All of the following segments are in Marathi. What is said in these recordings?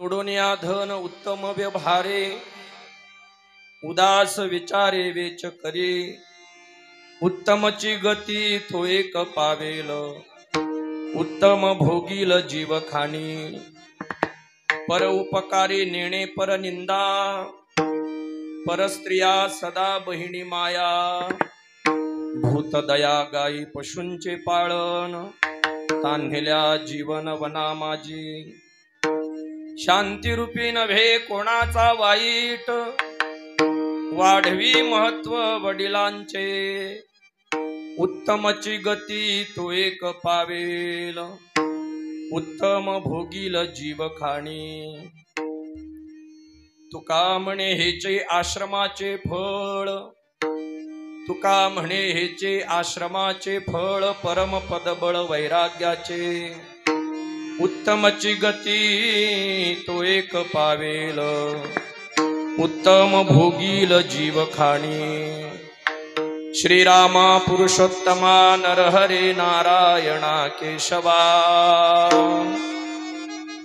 उडोनिया धन उत्तम व्यवहारे उदास विचारे वेच करी उत्तमची गती तो एक पावेल उत्तम भोगील जीव खाणी पर उपकारी नेणे पर निंदा परस्त्रिया सदा बहिणी माया भूत दया गाई पशूंचे पाळण तान्हिल्या जीवन वना माझी शांती रूपी नव्हे कोणाचा वाईट वाढवी महत्व वडिलांचे उत्तमची गती तो एक पावेल उत्तम भोगील जीव खाणी तुका म्हणे हेचे आश्रमाचे फळ तुका म्हणे हेचे आश्रमाचे फळ परम पदबळ वैराग्याचे उत्तमची गती तो एक पावेल उत्तम भोगील जीव खाणी श्रीरामा पुरुषोत्तमा नरहरे नारायणा केशवा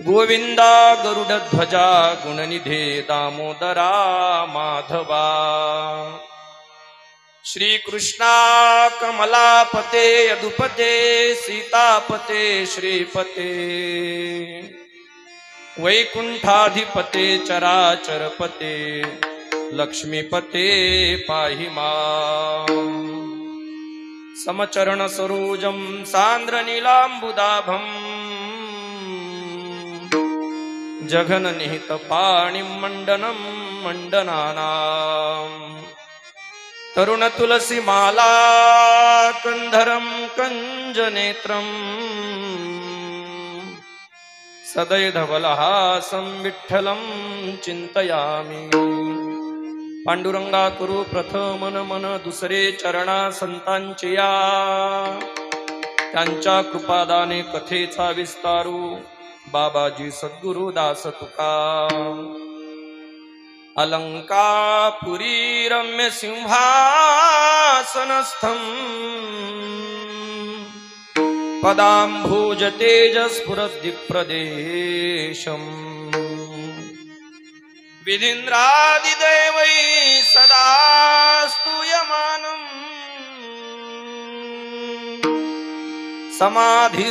गोविंदा गरुडध्वजा गुणनिधे दामोदरा माधवा श्री कृष्णा कमलापते यदुपते सीतापते श्रीपते वैकुंठाधिपते चराचरपते लक्ष्मीपते पाहि मां समचरण सरोजं सांद्र नीलांबुदाभं जघन निहित पाणिं मंडनं मंडनानां तरुण तुलसी माला कंधरं कंजनेत्रं सदय धवलहासं विठ्ठलं चिंतयामि पांडुरंगा कुरु प्रथम नमन दुसरे चरणा संतांचे या त्यांच्या कृपादाने कथेचा विस्तारू बाबाजी सद्गुरु दास तुका अलंकापुरी रम्य सिंहासनस्थं पदाम्भोज तेजस्फुरद्दिक्प्रदेशम् विधीन्द्रादिदैवै सदा स्तूयमानम्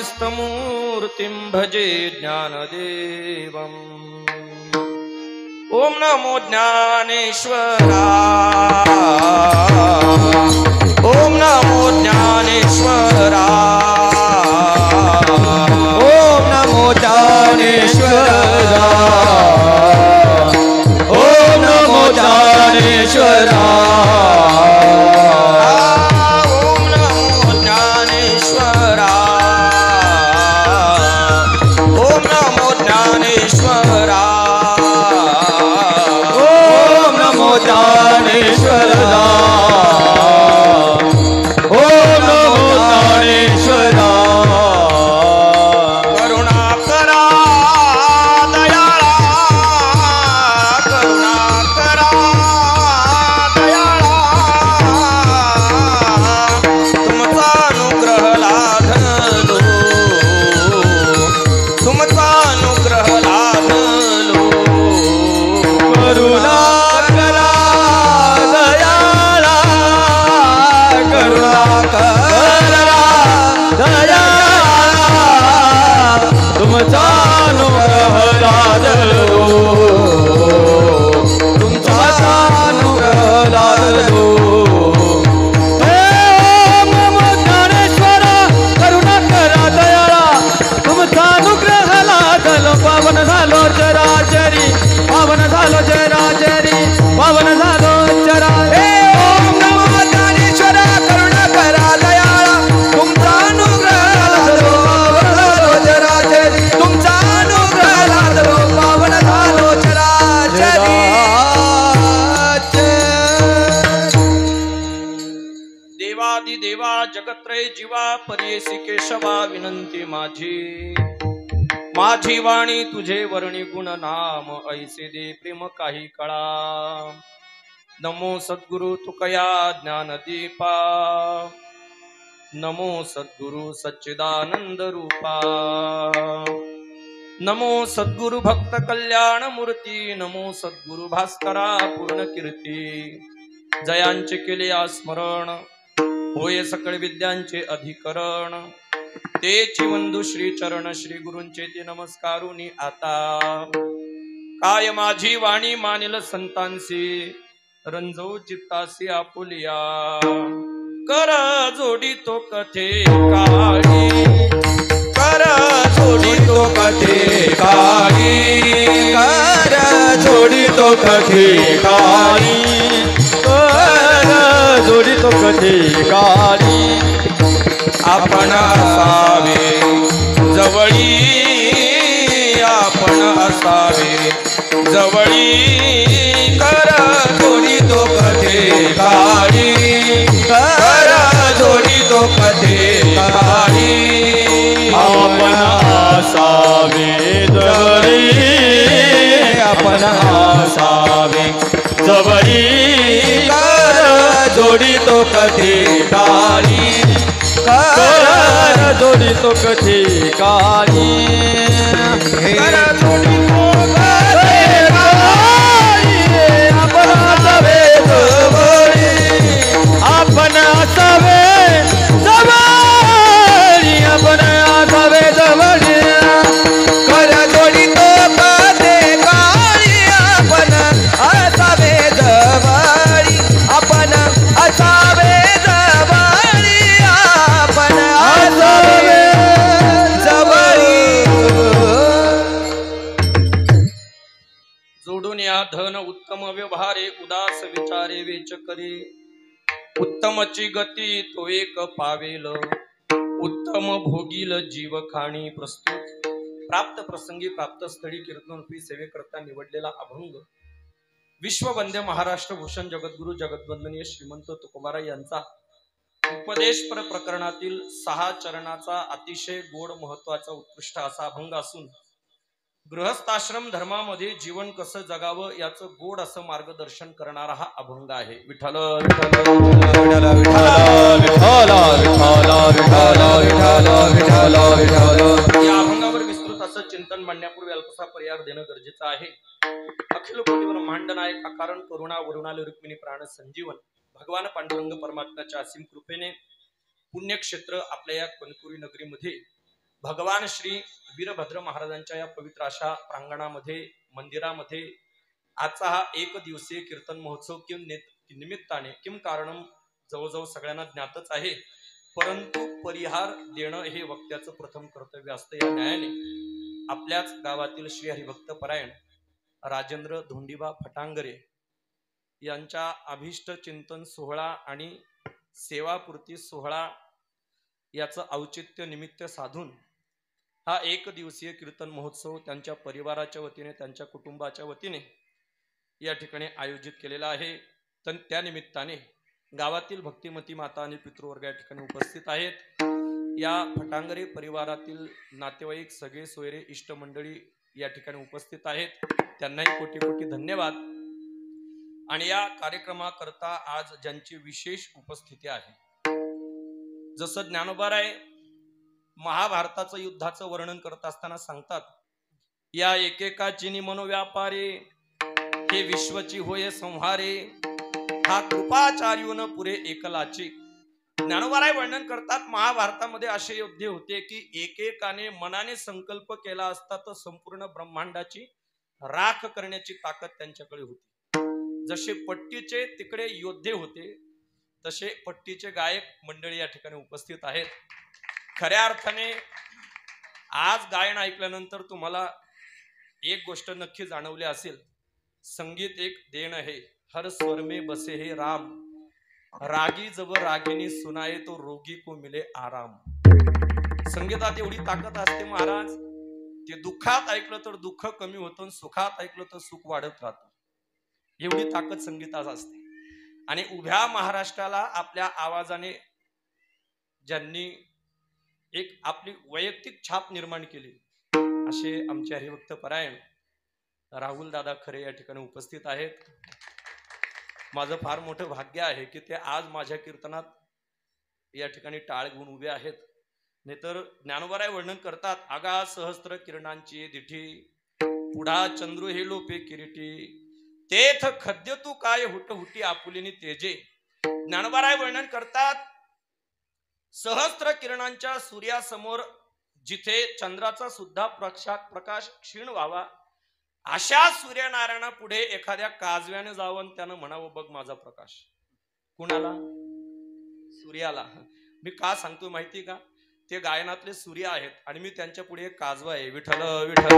समाधिस्थमूर्तिं भजे ज्ञानदेवम् ओम नमो ज्ञानेश्वरा ओम नमो ज्ञानेश्वरा ओम नमो ज्ञानेश्वरा ओम नमो ज्ञानेश्वरा ओम नमो ज्ञानेश्वरा ओम नमो ज्ञानेश्वरा ओम नमो ज्ञानेश्वरा ओम नमो ज्ञानेश्वरा करुणाकरा दयाळा करुणाकरा दयाळा तुमचा अनुग्रह लाभलो तुमचा अनुग्रह लाभलो करुणाकरा दयाळा करुणाकरा दयाळा तुमचा अनुग्रह लादलो तुमचा अनुग्रह लादलो ओम नमो ज्ञानेश्वरा करुणाकरा दयाळा तुमचा अनुग्रह लादलो पावन झालो चराचरी पावन झालो चराचरी पावन झालो चराचरी ओम नमो ज्ञानेश्वरा करुणाकरा दयाळा तुमचा अनुग्रह लादलो पावन झालो चराचरी तुमचा अनुग्रह लादलो पावन झालो चराचरी देवादिदेवा जगत्रय जीवा पर्येसी केशवा विनंती माझी माझी वाणी तुझे वर्णी गुण नाम ऐसे दे प्रेम काही कळा नमो सद्गुरु तुकया ज्ञानदीपा नमो सद्गुरु सच्चिदानंद रूपा नमो सद्गुरु भक्त कल्याण मूर्ती, नमो सद्गुरु भास्करा पूर्ण कीर्ती. जयांचे केले स्मरण, होय सकळ विद्यांचे अधिकरण. तेची वंदू श्री चरण श्री गुरूंचे ते नमस्कारुनी आता. काय माझी वाणी मानिल संतांसी, रंजो चित्तासी आपुलिया. कर जोडी तो कथे काळी, कर जोडी तो कथे काळी, कर जोडी तो कथे काळी, कर जोडी तो कथे काळी. आपण असावे जवळी, आपण असावे जवळी. कर जोडी तो कथे काळी, कर जोडी तो कथे काळी. आपण असावे जवळी, आपण असावे जवळी. कर जोडी तो कथे काळी, कर जोडी तो कथे काळी. कर जोडी तो कथे काळी. आपण असावे जवळी, आपण असावे जवळी, आपण असावे जवळी. कर जोडी तो कथे काळी, आपण असावे जवळी, आपण असावे जवळी, आपण असावे जवळी. जोडून या धन उत्तम व्यवहारे, उदास विचारे वेच करे. उत्तमची गती तो एक पावेल, उत्तम भोगील जीव खाणी. प्रस्तुत प्राप्त प्रसंगी प्राप्त स्थळी कीर्तनरूपी सेवेकरता निवडलेला अभंग विश्ववंद्य महाराष्ट्र भूषण जगद्गुरु जगद्वंदनीय श्रीमंत तुकोबाराय यांचा उपदेशपर प्रकरणातील 6 चरणाचा अतिशय गोड महत्वाचा उत्कृष्ट असा अभंग असून गृहस्थाश्रम धर्मामध्ये जीवन कसं जगावं याचं गोड असं मार्गदर्शन करणारा हा अभंग आहे. विठ्ठल विठ्ठल विठ्ठल विठ्ठल विठ्ठल विठ्ठल विठ्ठल विठ्ठल. या अभंगावर विस्तृत असं चिंतन मांडण्यापूर्वी अल्पसा पर्याय देणं गरजेचं आहे. अखिल कोटी ब्रह्मांड नायक अकारण करुणा वरुणाल रुक्मिणी प्राण संजीवन भगवान पांडुरंग परमात्म्याच्या असीम कृपेने पुण्यक्षेत्र आपल्या या कणकुरी नगरीमध्ये भगवान श्री वीरभद्र महाराजांच्या या पवित्र अशा प्रांगणामध्ये मंदिरामध्ये आजचा हा 1 दिवसीय कीर्तन महोत्सव निमित्ताने किम कारणम जवळजवळ सगळ्यांना ज्ञातच आहे, परंतु परिहार देणं हे वक्त्याचं प्रथम कर्तव्य असतं. या न्यायाने आपल्याच गावातील श्री हरिभक्त परायण राजेंद्र धोंडीबा फटांगरे यांच्या अभिष्ट चिंतन सोहळा आणि सेवापूर्ती सोहळा याचं औचित्य निमित्त साधून हा 1 दिवसीय कीर्तन महोत्सव त्यांच्या परिवाराच्या वतीने त्यांच्या कुटुंबाच्या वतीने या ठिकाणी आयोजित केलेला आहे. तर त्या निमित्ताने गावातील भक्तिमती माता आणि पितृवर्ग या ठिकाणी उपस्थित आहेत. या फटांगरे परिवारातील नातेवाईक सगळे सोयरे इष्ट मंडळी या ठिकाणी उपस्थित आहेत. त्यांनाही कोटी कोटी धन्यवाद. आणि या कार्यक्रमाकरता आज ज्यांची विशेष उपस्थिती आहे, जसं ज्ञानोबाराय महाभारताचं युद्धाचं वर्णन करत असताना सांगतात, या एकेकाची मनोव्यापारे हे विश्वची होय संहारे, हा कृपाचार्यून पुरे एकलाची. ज्ञानोबाराय वर्णन करतात महाभारतामध्ये असे योद्धे होते की एकेकाने मनाने संकल्प केला असता तर संपूर्ण ब्रह्मांडाची राख करण्याची ताकद त्यांच्याकडे होती. जसे पट्टीचे तिकडे योद्धे होते तसे पट्टीचे गायक मंडळी या ठिकाणी उपस्थित आहेत. खऱ्या अर्थाने आज गायन ऐकल्यानंतर तुम्हाला एक गोष्ट नक्की जाणवली असेल, संगीत एक देण आहे. हर स्वर में बसे हे राम, रागी जब रागिनी सुनाए तो रोगी को मिले आराम. संगीतात एवढी ताकद असते महाराज, ते दुःखात ऐकलं तर दुःख कमी होतं, सुखात ऐकलं तर सुख वाढत राहतं. एवढी ताकद संगीतात असते. आणि उभ्या महाराष्ट्राला आपल्या आवाजाने ज्यांनी एक आपली वैयक्तिक छाप निर्माण केली असे आमचे हरिभक्त परायण राहुल दादा खरे या ठिकाणी उपस्थित आहेत. माझं फार मोठं भाग्य आहे की ते आज माझ्या कीर्तनात या ठिकाणी टाळ घेऊन उभे आहेत. नाहीतर ज्ञानोबाराय वर्णन करतात, आगा सहस्त्र किरणांची दिठी, पुढा चंद्रू हे लोपे किरीटी, तेथ खद्य तू काय हुट हुटी आपुलिनी तेजे. ज्ञानोबाराय वर्णन करतात, सहस्त्र किरणांच्या सूर्यासमोर जिथे चंद्राचा सुद्धा प्रकाश क्षीण व्हावा, अशा सूर्यनारायणा पुढे एखाद्या काजव्याने जावं त्यानं म्हणावं, बघ माझा प्रकाश. कुणाला? सूर्याला. मी का सांगतो माहिती का? ते गायनातले सूर्य आहेत आणि मी त्यांच्या पुढे एक काजवा आहे. विठ्ठल विठ्ठल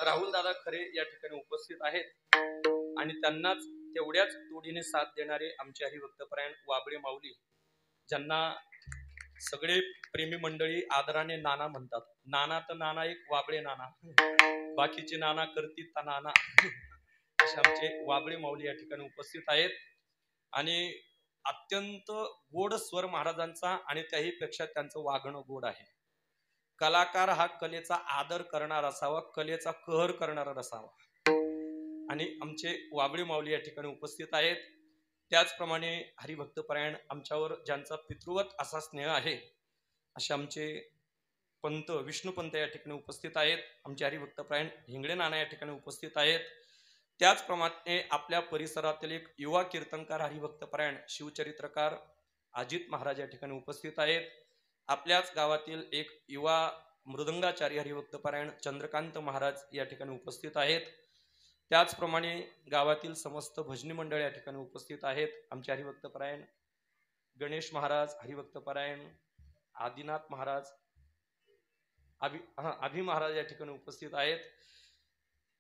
राहुल दादा खरे या ठिकाणी उपस्थित आहेत आणि त्यांनाच तेवढ्याच तोडीने साथ देणारे आमचे हरिभक्तपरायण वाबळे माऊली, ज्यांना सगळे प्रेमी मंडळी आदराने नाना म्हणतात. नाना तर नाना एक, वाबळे नाना, बाकीचे नाना करतील ता नाना, असे आमचे वाबळे माऊली या ठिकाणी उपस्थित आहेत. आणि अत्यंत गोड स्वर महाराजांचा आणि त्याही पेक्षा त्यांचं वागणं गोड आहे. कलाकार हा कलेचा आदर करणारा असावा, कलेचा कहर करणारा असावा. आणि आमचे वाबळे माऊली या ठिकाणी उपस्थित आहेत. त्याचप्रमाणे हरिभक्तपरायण आमच्यावर ज्यांचा पितृवत असा स्नेह आहे, असे आमचे पंत विष्णुपंत या ठिकाणी उपस्थित आहेत. आमचे हरिभक्तपरायण हिंगडे नाना या ठिकाणी उपस्थित आहेत. त्याचप्रमाणे आपल्या परिसरातील एक युवा कीर्तनकार हरिभक्तपरायण शिवचरित्रकार अजित महाराज या ठिकाणी उपस्थित आहेत. आपल्याच गावातील एक युवा मृदंगाचार्य हरिभक्तपरायण चंद्रकांत महाराज या ठिकाणी उपस्थित आहेत. त्याचप्रमाणे गावातील समस्त भजनी मंडळ या ठिकाणी उपस्थित आहेत. आमचे हरिभक्तपरायण गणेश महाराज, हरिभक्तपरायण आदिनाथ महाराज, अभि महाराज या ठिकाणी उपस्थित आहेत.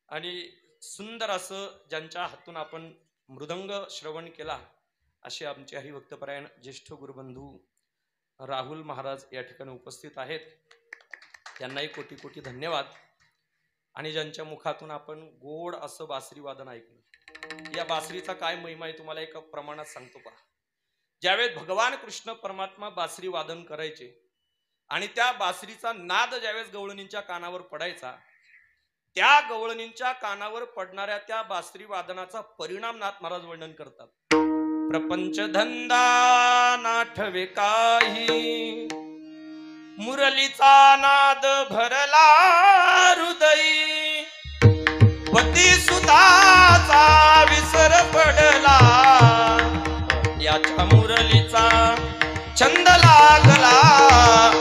आणि सुंदर असं ज्यांच्या हातून आपण मृदंग श्रवण केला, असे आमचे हरिभक्तपरायण ज्येष्ठ गुरुबंधू राहुल महाराज या ठिकाणी उपस्थित आहेत. त्यांनाही कोटी कोटी धन्यवाद. आणि ज्यांच्या मुखातून आपण गोड असं बासरी वादन ऐकलं, या बासरीचा काय महिमा आहे तुम्हाला एका प्रमाणात सांगतो पहा. ज्यावेळेस भगवान कृष्ण परमात्मा बासरी वादन करायचे आणि त्या बासरीचा नाद ज्यावेळेस गवळणींच्या कानावर पडायचा, त्या गवळणींच्या कानावर पडणाऱ्या त्या बासरी वादनाचा परिणाम नाथ महाराज वर्णन करतात. प्रपंच धंदा नाठवे काही, मुरलीचा नाद भरला हृदयी, पती सुताचा विसर पडला, याच्या मुरलीचा छंद लागला,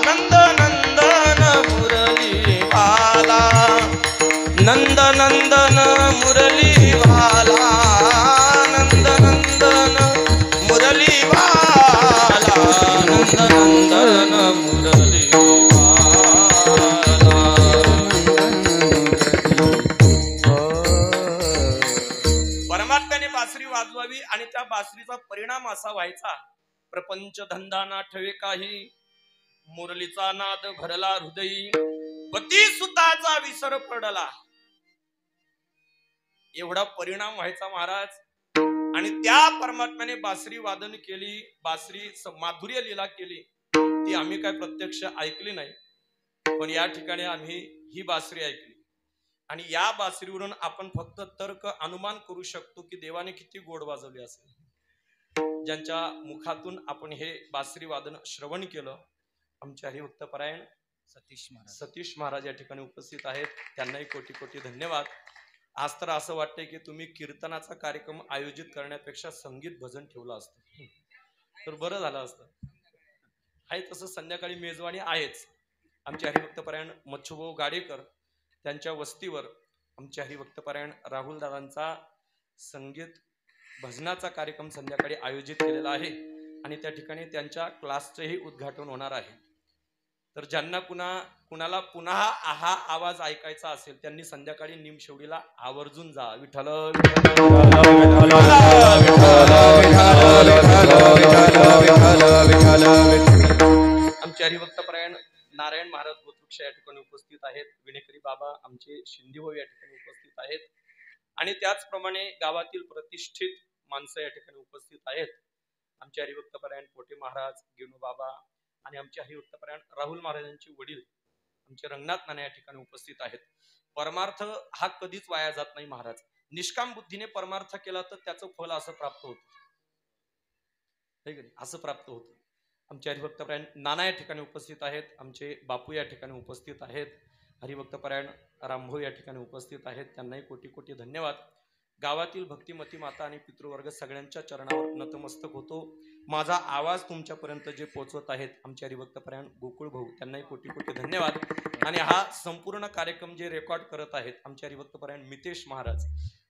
नंद नंदन मुरली भाला, नंद नंदन मुरली भाला, नंद नंदन मुरली भाला, नंद नंदन मुरली परमात्म्याने बासरी वाजवावी आणि त्या बासरीचा परिणाम असा व्हायचा, प्रपंच धंदा ना ठेवे काही, मुरलीचा नाद भरला हृदयी, पती सुताचा विसर पडला. एवढा परिणाम व्हायचा महाराज. आणि त्या परमात्म्याने बासरी वादन केली, बासरी माधुर्य लीला केली, ती आम्ही काय प्रत्यक्ष ऐकली नाही, पण या ठिकाणी आम्ही ही बासरी ऐकली. आणि या बासरीवरून आपण फक्त तर्क अनुमान करू शकतो की देवाने किती गोड वाजवले असेल. ज्यांच्या मुखातून आपण हे बासरी वादन श्रवण केलं, आमचे हरिभक्तपरायण सतीश महाराज या ठिकाणी उपस्थित आहेत. त्यांनाही कोटी कोटी धन्यवाद. आज तर असं वाटतंय की तुम्ही कीर्तनाचा कार्यक्रम आयोजित करण्यापेक्षा संगीत भजन ठेवलं असतं तर बरं झालं असतं. आहे तसं संध्याकाळी मेजवानी आहेच. आमचे हरिभक्तपरायण मच्छुभाऊ गाडेकर त्यांच्या वस्तीवर आमचे हरिभक्तपरायण राहुल दादांचा संगीत भजनाचा कार्यक्रम संध्याकाळी आयोजित केलेला आहे आणि त्या ठिकाणी त्यांच्या क्लासचेही उद्घाटन होणार आहे. तर ज्यांना कुणाला पुन्हा हा आवाज ऐकायचा असेल त्यांनी संध्याकाळी निमशेवडीला आवर्जून जा. विठ्ठल आमचे हरिभक्तपरायण नारायण महाराज गोतृक्ष या ठिकाणी उपस्थित आहेत. विणेकरी बाबा आमचे शिंदेभाऊ या ठिकाणी उपस्थित आहेत. आणि त्याचप्रमाणे गावातील प्रतिष्ठित माणसं या ठिकाणी उपस्थित आहेत. आमचे हरिभक्तपरायण पोटे महाराज, गेणू बाबा आणि आमचे हरिभक्तपरायण राहुल महाराजांचे वडील आमचे रंगनाथ नाना या ठिकाणी उपस्थित आहेत. परमार्थ हा कधीच वाया जात नाही महाराज. निष्काम बुद्धीने परमार्थ केला तर त्याचं फल असं प्राप्त होतं, असं प्राप्त होतं. आमचे हरिभक्तपरायण नाना या ठिकाणी उपस्थित आहेत, आमचे बापू या ठिकाणी उपस्थित आहेत, हरिभक्तपरायण रामभाऊ या ठिकाणी उपस्थित आहेत. त्यांनाही कोटी कोटी धन्यवाद. गावातील भक्तिमती माता आणि पितृवर्ग सगळ्यांच्या चरणावर नतमस्तक होतो. माझा आवाज तुमच्यापर्यंत जे पोहोचवत आहेत आमचे हरिभक्तपरायण गोकुळ भाऊ, त्यांनाही कोटी कोटी धन्यवाद. आणि हा संपूर्ण कार्यक्रम जे रेकॉर्ड करत आहेत आमचे हरिभक्तपरायण मितेश महाराज,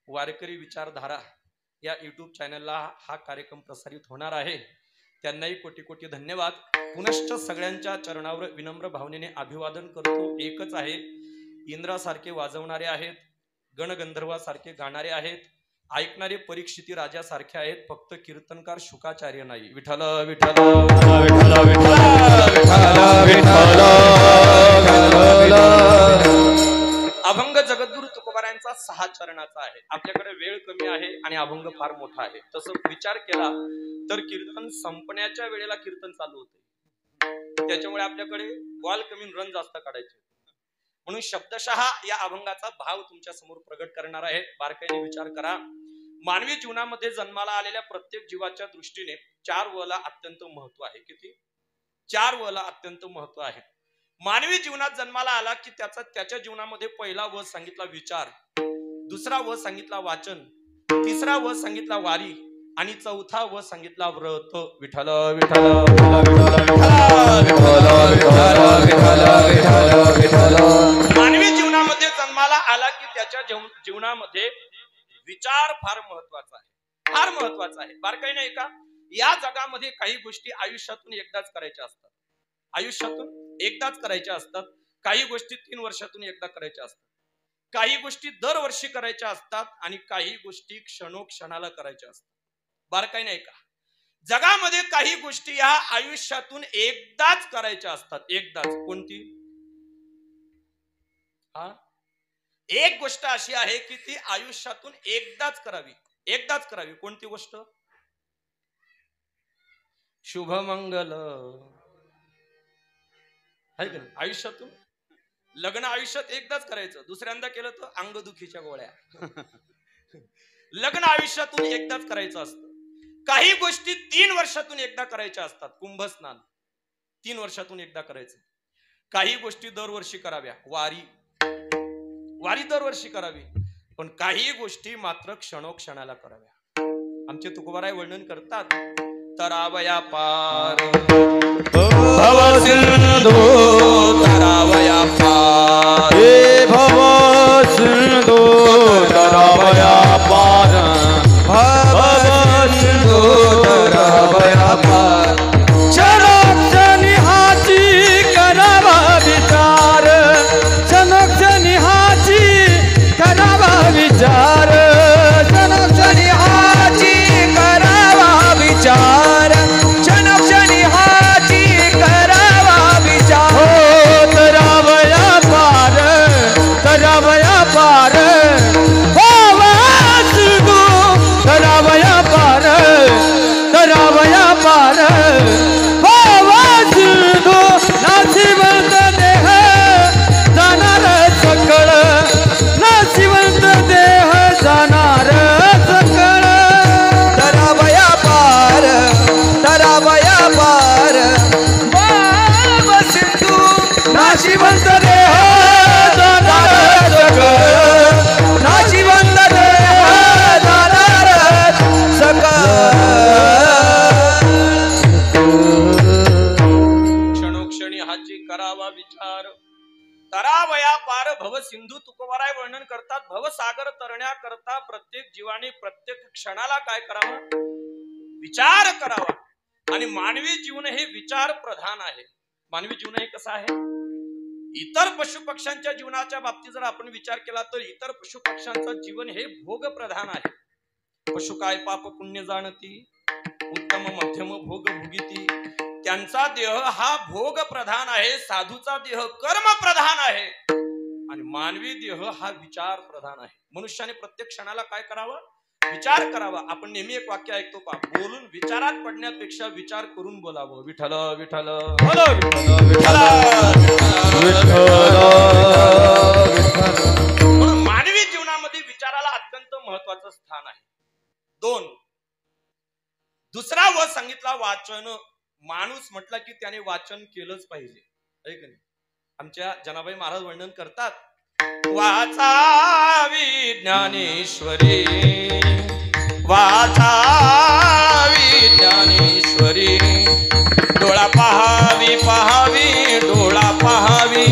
वारकरी विचारधारा या यूट्यूब चॅनलला हा कार्यक्रम प्रसारित होणार आहे. त्यांनाही कोटी कोटी धन्यवाद. पुनश्च सगळ्यांच्या चरणावर विनम्र भावनेने अभिवादन करतो. एकच आहे, इंद्रासारखे वाजवणारे आहेत, गणगंधर्वासारखे गाणारे आहेत, ऐकणारे परीक्षिती राजासारखे आहेत, फक्त कीर्तनकार शुकाचार्य नाही. विठ्ठल विठ्ठल विठ्ठल विठ्ठल. अभंग जगद्गुरु तुकोबारायांचा 6 चरणाचा आहे. आपल्याकडे वेळ कमी आहे आणि अभंग फार मोठा आहे. तसं विचार केला तर कीर्तन संपण्याच्या वेळेला कीर्तन चालू होते, त्याच्यामुळे आपल्याकडे बॉल कमी रन जास्त काढायचे. म्हणून शब्दशः या अभंगाचा भाव तुमच्या समोर प्रगट करणार आहे. बारकाईने विचार करा. मानवी जीवनामध्ये जन्माला आलेल्या प्रत्येक जीवाच्या दृष्टीने 4 वला अत्यंत महत्व आहे. किती? 4 वला अत्यंत महत्व आहे. मानवी जीवनात जन्माला आला की त्याच्या जीवनामध्ये पहिला व सांगितला विचार, दुसरा व सांगितला वाचन, तिसरा व सांगितला वारी आणि चौथा व सांगितला व्रत. विठ्ठल विठ्ठल मानवी जीवनामध्ये जन्माला आला की त्याच्या जीवनामध्ये विचार फार महत्वाचा आहे, फार महत्वाचा आहे. बारकाईने ऐका. या जगामध्ये काही गोष्टी आयुष्यातून एकदाच करायच्या असतात, आयुष्यातून एकदाच करायच्या असतात. काही गोष्टी 3 वर्षातून एकदा करायच्या असतात, काही गोष्टी दरवर्षी करायच्या असतात आणि काही गोष्टी क्षणोक्षणाला करायच्या असतात. बारकाईने ऐका. जगामध्ये काही गोष्टी या आयुष्यातून एकदाच करायच्या असतात, एकदाच. कोणती? एक गोष्ट अशी आहे की ती आयुष्यातून एकदाच करावी, एकदाच करावी. कोणती गोष्ट? शुभमंगल. आयुष्यातून लग्न आयुष्यात एकदाच करायचं, दुसऱ्यांदा केलं तर अंगदुखीच्या गोळ्या. लग्न आयुष्यातून एकदाच करायचं असतं. काही गोष्टी 3 वर्षातून एकदा करायच्या असतात. कुंभस्नान 3 वर्षातून एकदा करायचं. काही गोष्टी दरवर्षी कराव्या. वारी दरवर्षी करावी. पण काही गोष्टी मात्र क्षणोक्षणाला कराव्या. आमचे तुकोबाराय वर्णन करतात. तरावया पार भव सिंधू, तरावया पार हे भव सिंधू, तरावया पार भव सिंधू, तरावया पार. क्षणोक्षणी हाची करावा विचार, क्षणोक्षणी हाची करावा विचार, क्षणोक्षणी हाची करावा विचार, क्षणोक्षणी हाची करावा विचार. हो तरावया पार, तरावया पार हो सिंधू, तरावया पार, तरावया पार हो सिंधू. नाशिवंत देह जाणार सकळ, नाशिवंत देह जाणार सकळ. तरावया पार, तरावया पार हो सिंधू, नाशिवंत देह जाणार सकळ, नाशिवंत देह जाणार सकळ. क्षणोक्षणी हाची करावा विचार. तरावया पार भव सिंधू. तुकोबाराय वर्णन करतात. भवसागर तरण्याकरता प्रत्येक जीवाने प्रत्येक क्षणाला काय करावं? विचार करावा. आणि मानवी जीवन हे विचार प्रधान आहे. मानवी जीवन हे कसं आहे? इतर पशु पक्ष्यांच्या जीवनाच्या बाबतीत जर आपण विचार केला तर इतर पशु पक्ष्यांचं जीवन हे भोग प्रधान आहे. पशु काय पाप पुण्य जाणती, उत्तम मध्यम भोग भोगिती. त्यांचा देह हा भोग प्रधान आहे, साधूचा देह कर्म प्रधान आहे आणि मानवी देह हा विचार प्रधान आहे. मनुष्याने प्रत्येक क्षणाला काय करावं? विचार करावा. आपण नेहमी एक वाक्य ऐकतो पा, बोलून विचारात पडण्यापेक्षा विचार करून बोलावं. विठ्ठल विठ्ठल म्हणून मानवी जीवनामध्ये विचाराला अत्यंत महत्व सांगितला वाचन, माणूस म्हटला की त्याने वाचन केलंच पाहिजे, आहे का नाही? आमच्या जनाबाई महाराज वर्णन करतात, वाचावी ज्ञानेश्वरी, वाचावी ज्ञानेश्वरी, डोळा पहावी पहावी डोळा पहावी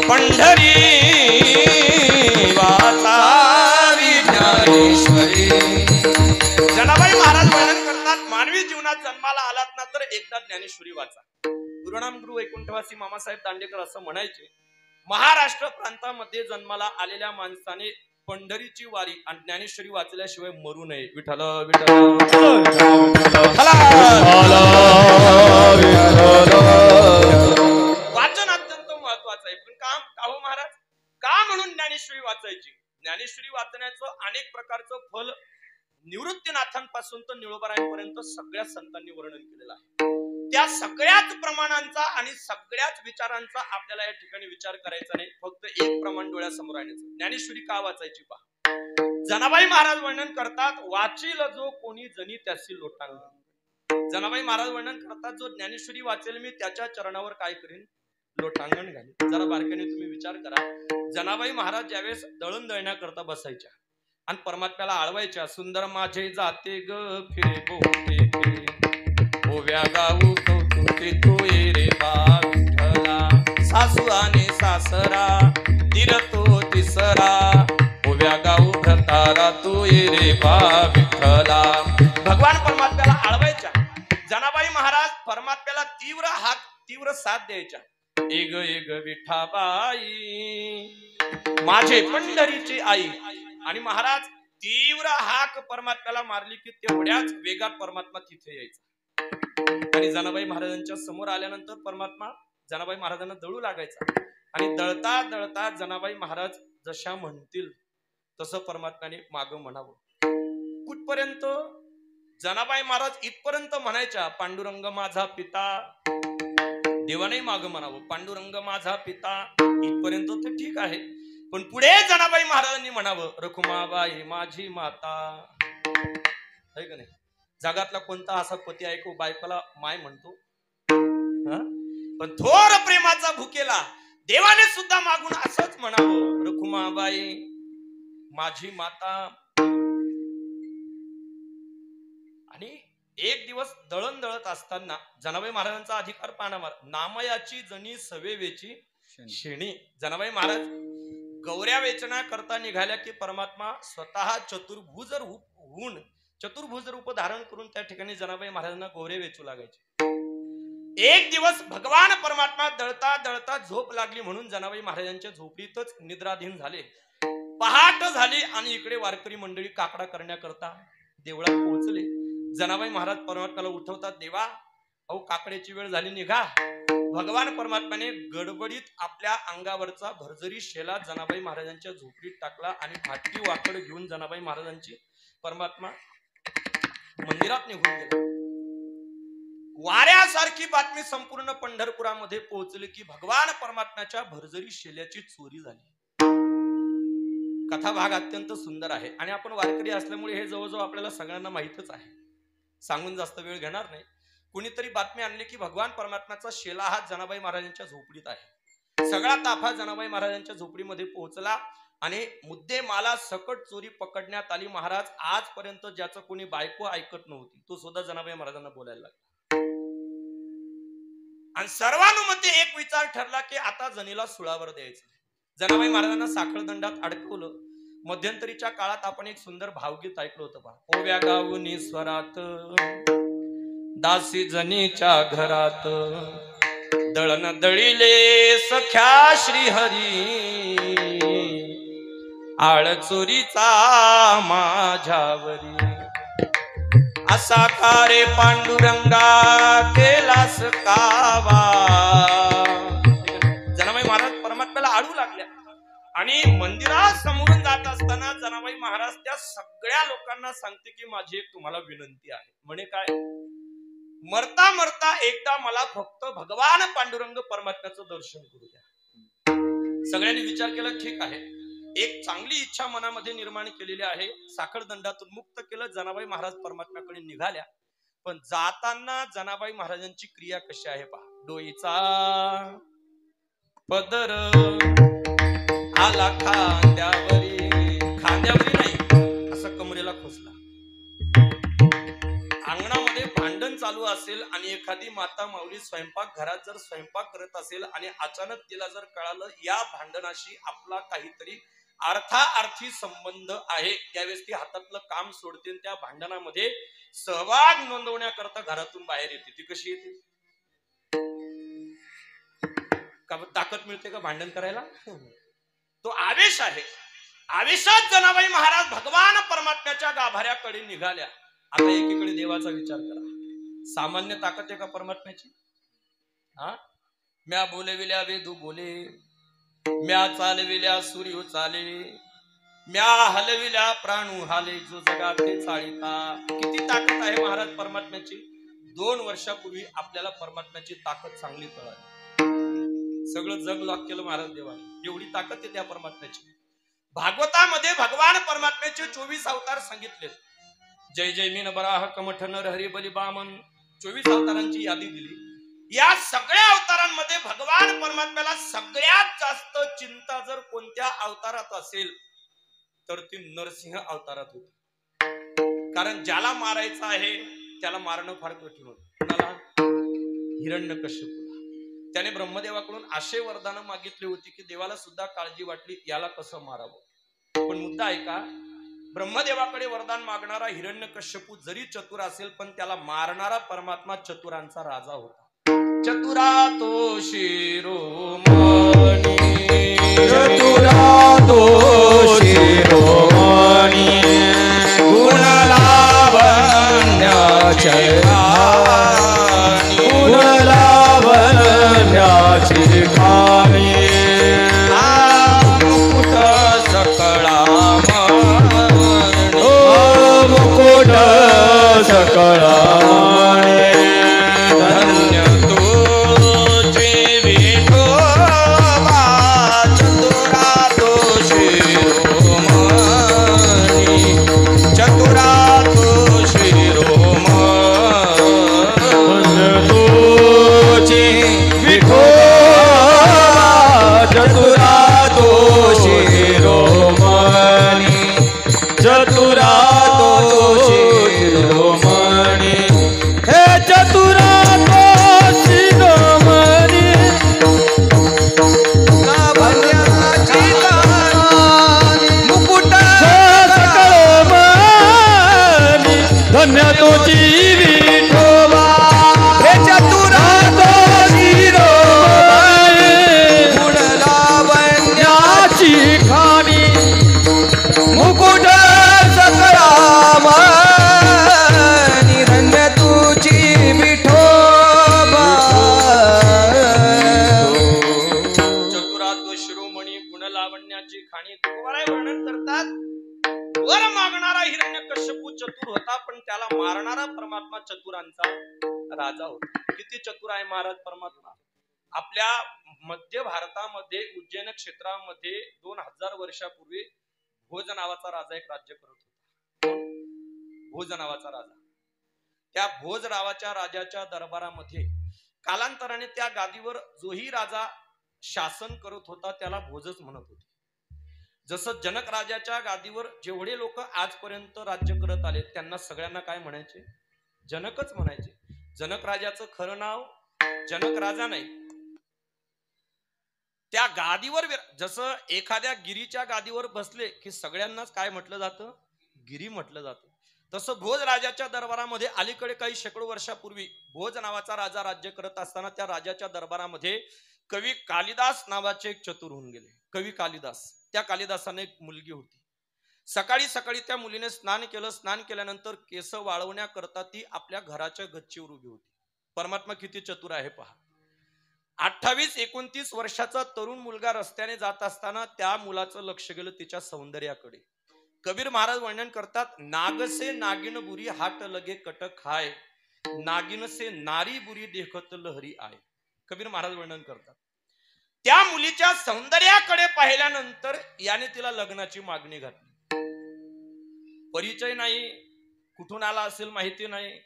पंढरी, वाचावी ज्ञानेश्वरी. जनाबाई महाराज वर्णन करतात, मानवी जीवनात जन्माला आलात ना तर एकदा ज्ञानेश्वरी वाचा. गुरुनाम गुरु वैकुंठवासी मामासाहेब दांडेकर असं म्हणायचे, महाराष्ट्र प्रांतामध्ये जन्माला आलेल्या माणसाने पंढरीची वारी आणि ज्ञानेश्वरी वाचल्याशिवाय मरू नये. विठ्ठल विठ्ठल वाचन अत्यंत महत्वाचं आहे. पण का हो महाराज, का म्हणून ज्ञानेश्वरी वाचायची? ज्ञानेश्वरी वाचण्याचं अनेक प्रकारचं फल निवृत्तीनाथांपासून तर निळोबारायांपर्यंत सगळ्या संतांनी वर्णन केलेलं आहे. त्या सगळ्याच प्रमाणांचा आणि सगळ्याच विचारांचा आपल्याला या ठिकाणी विचार करायचा नाही, फक्त एक प्रमाण डोळ्यासमोर आणायचं. ज्ञानेश्वरी का वाचायची पहा. जनाबाई महाराज वर्णन करतात, वाचील जो कोणी जनी त्याची लोटांगण. जनाबाई महाराज वर्णन करतात, जो ज्ञानेश्वरी वाचेल मी त्याच्या चरणावर काय करीन, लोटांगण घालीन. जरा बारकाईने तुम्ही विचार करा. जनाबाई महाराज ज्यावेळेस दळण दळण्याकरता बसायच्या आणि परमात्म्याला आळवायच्या, सुंदर माझे जाते ग फिरे बोते ओव्या गाऊ कौतुके तोये रे बा विठ्ठला, सासू आणि सासरा धीर तो तिसरा, ओव्या गाऊ भतारा तोये रे बा विठ्ठला. भगवान परमात्म्याला आळवायच्या. जनाबाई महाराज परमात्म्याला तीव्र साथ द्यायच्या. एग एग विठाबाई माझे पंढरीची आई. आणि महाराज तीव्र हाक परमात्म्याला मारली की तेवढ्याच वेगात परमात्मा तिथे यायचा. आणि जनाबाई महाराजांच्या समोर आल्यानंतर परमात्मा जनाबाई महाराजांना दळू लागायचा. आणि दळता दळता जनाबाई महाराज जशा म्हणतील तसं परमात्म्याने माग म्हणावं. कुठपर्यंत? जनाबाई महाराज इथपर्यंत म्हणायच्या, पांडुरंग माझा पिता. देवाने माग म्हणावं, पांडुरंग माझा पिता. इथपर्यंत तर ठीक आहे, पण पुढे जनाबाई महाराजांनी म्हणावं, रखुमाबाई माझी माता. आहे का नाही? जगातला कोणता असा पती आहे को बायकोला माय म्हणतो? पण थोर प्रेमाचा भुकेला देवाने सुद्धा मागून असंच म्हणावं, रखुमाबाई माझी माता. आणि एक दिवस दळण दळत असताना जनाबाई महाराजांचा अधिकार पाहणार, नामयाची जणी सवेवेची शेणी. जनाबाई महाराज गौऱ्या वेचना करता निघाल्या की परमात्मा स्वतः चतुर्भुज रूप धारण करून त्या ठिकाणी जनाबाई महाराजांना गौरे वेचू लागायचे. एक दिवस भगवान परमात्मा दळता दळता झोप लागली म्हणून जनाबाई महाराजांच्या झोपडीतच निद्राधीन झाले. पहाट झाली आणि इकडे वारकरी मंडळी काकडा करण्याकरता देवळात पोहोचले. जनाबाई महाराज परमात्म्याला उठवतात, देवा अहो काकड्याची वेळ झाली, निघा. भगवान परमात्म्याने गडबडीत आपल्या अंगावरचा भरजरी शेला जनाबाई महाराजांच्या झोपडीत टाकला आणि फाटकी वाकड घेऊन जनाबाई महाराजांची परमात्मा मंदिरात निघून गेला. वाऱ्यासारखी बातमी संपूर्ण पंढरपुरामध्ये पोहोचली की भगवान परमात्म्याच्या भरजरी शेल्याची चोरी झाली. कथा भाग अत्यंत सुंदर आहे आणि आपण वारकरी असल्यामुळे हे जवळजवळ आपल्याला सगळ्यांना माहितच आहे, सांगून जास्त वेळ घेणार नाही. कुणीतरी बातमी आणली की भगवान परमात्म्याचा शेला हा जनाबाई महाराजांच्या झोपडीत आहे. सगळा ताफा जनाबाई महाराजांच्या झोपडीमध्ये पोहोचला आणि मुद्दे माला सकट चोरी पकडण्यात आली. महाराज आजपर्यंत ज्याचं कोणी बायको ऐकत नव्हती तो सुद्धा जनाबाई महाराजांना बोलायला लागला. आणि सर्वानुमते एक विचार ठरला की आता जनीला सुळावर द्यायचं. जनाबाई महाराजांना साखळदंडात अडकवलं. मध्यंतरीच्या काळात आपण एक सुंदर भावगीत ऐकलं होतं पहा. ओव्या गाऊनी स्वरात दासी जनीच्या घरात, दळण दळिले सख्या श्रीहरी, आळ चोरीचा माझ्यावरी, असा कारे पांडुरंगा केलास कावा. जनाबाई महाराज परमात्म्याला आळू लागल्या आणि मंदिरात समोरून जात असताना जनाबाई महाराज त्या सगळ्या लोकांना सांगते की माझी एक तुम्हाला विनंती आहे. म्हणे काय? मरता मरता एकदा मला फक्त भगवान पांडुरंग परमात्म्याचं दर्शन करू द्या. सगळ्यांनी विचार केला, ठीक आहे. एक चांगली इच्छा मनामध्ये निर्माण केलेली आहे. साखळदंडातून मुक्त केलं. जनाबाई महाराज परमात्म्याकडे निघाल्या. पण जाताना जनाबाई महाराजांची क्रिया कशी आहे पहा. डोईचा पदर आला खांद्यावरी नाही, असं कमरेला खोसला. अंगणामध्ये भांडण चालू असेल आणि एखादी माता माऊली स्वयंपाक घरात जर स्वयंपाक करत असेल आणि अचानक तिला जर कळालं या भांडणाशी आपला काहीतरी अर्थाअर्थी संबंध आहे, त्यावेळेस ती हातातलं काम सोडते त्या भांडणामध्ये सहभाग नोंदवण्याकरता घरातून बाहेर येते. ती कशी येते? का ताकद मिळते का भांडण करायला? तो आवेश आहे. आवेशात जनाबाई महाराज भगवान परमात्म्याच्या गाभाऱ्याकडे निघाल्या. आता एकीकडे देवाचा विचार करा. सामान्य ताकद आहे का परमात्म्याची? हा, म्या बोलविल्या वेदू बोले, म्या चालविल्या सूर्य चाले, म्या हलविल्या प्राणू हाले, जो जगाते चाळीता. किती ताकद आहे महाराज परमात्म्याची. 2 वर्षापूर्वी आपल्याला परमात्म्याची ताकद चांगली कळाली. सगळं जग लॉक केलं महाराज देवाने. एवढी ताकद आहे त्या परमात्म्याची. भागवतामध्ये भगवान परमात्म्याचे 24 अवतार सांगितले. जय जय मीन बराह कमठ नर हरी बली बामन, 24 अवतारांची यादी दिली. या सगळ्या अवतारांमध्ये भगवान परमात्म्याला सगळ्यात जास्त चिंता जर कोणत्या अवतारात असेल तर ती नरसिंह अवतारात होती. कारण ज्याला मारायचं आहे त्याला मारणं फार कठीण होतं. कुणाला? हिरण्यकश्यपूला. त्याने ब्रह्मदेवाकडून असे वरदान मागितले होती की देवाला सुद्धा काळजी वाटली याला कसं मारावं. पण मुद्दा आहे का, ब्रह्मदेवाकडे वरदान मागणारा हिरण्यकश्यपू जरी चतुर असेल पण त्याला मारणारा परमात्मा चतुरांचा राजा होता. चतुरा तो शिरोमणी, चतुरा तो शिरोमणी, गुणलावण्याची खाणी, गुणलावण्याची खाणी, मुकुट सकळा मुकुट सकळा मणी. धन्य तुझे विठोबा, चतुरा तो शिरोमणी, चतुरा तो शिरोमणी. तुझी विठोबा, चतुरा तो शिरोमणी, चतुरा तो शिरोमणी. हे चतुरा तो शिरोमणी, लावण्याची खाणी, मुकुट सकळमणी. धन्य तुझी विठोबा, हे चतुरा तो शिरोमणी, गुणलावण्याची खाणी, मुकुट सकळमणी. धन्य तुझी विठोबा. चतुरा तो शिरोमणी, गुणलावण्याची खाणी. तुकाराम वर्णन करतात, वर मागणारा हिरण्यकश्यपू चतुर होता पण त्याला मारणारा परमात्मा चतुरांचा राजा होता. किती चतुर आहे महाराज परमात्मा. आपल्या मध्य भारतामध्ये उज्जैन क्षेत्रामध्ये 2000 वर्षापूर्वी भोज नावाचा राजा एक राज्य करत होता. भोज नावाचा राजा. त्या भोज नावाच्या राजाच्या दरबारामध्ये कालांतराने त्या गादीवर जोही राजा शासन करत होता त्याला भोजच म्हणत होते. जसं जनक राजाच्या गादीवर जेवढे लोक आजपर्यंत राज्य करत आले त्यांना सगळ्यांना काय म्हणायचे? जनकच म्हणायचे. जनक राजाचं खरं नाव जनक राजा नाही. त्या गादीवर जसं एखाद्या गिरीच्या गादीवर बसले की सगळ्यांनाच काय म्हटलं जातं? गिरी म्हटलं जातं. तसं भोज राजाच्या दरबारामध्ये अलीकडे काही शेकडो वर्षापूर्वी भोज नावाचा राजा राज्य करत असताना त्या राजाच्या दरबारामध्ये कवी कालिदास नावाचे एक चतुर होऊन गेले. कवी कालिदास. त्या कालिदासाने एक मुलगी होती. सकाळी सकाळी त्या मुलीने स्नान केलं. स्नान केल्यानंतर केस वाळवण्याकरता ती आपल्या घराच्या गच्चीवर उभी होती. परमात्मा किती चतुर आहे पहा. 28-29 वर्षाचा तरुण मुलगा रस्त्याने जात असताना त्या मुलाचं लक्ष गेलं तिच्या सौंदर्याकडे. कबीर महाराज वर्णन करतात, नागसे नागिन बुरी हाट लगे कट खाय, नागिन से नारी बुरी देखत लहरी आय. कबीर महाराज वर्णन करतात. त्या मुलीच्या सौंदर्याकडे पाहिल्यानंतर याने तिला लग्नाची मागणी घातली. परिचय नाही, कुठून आला असेल माहिती नाही.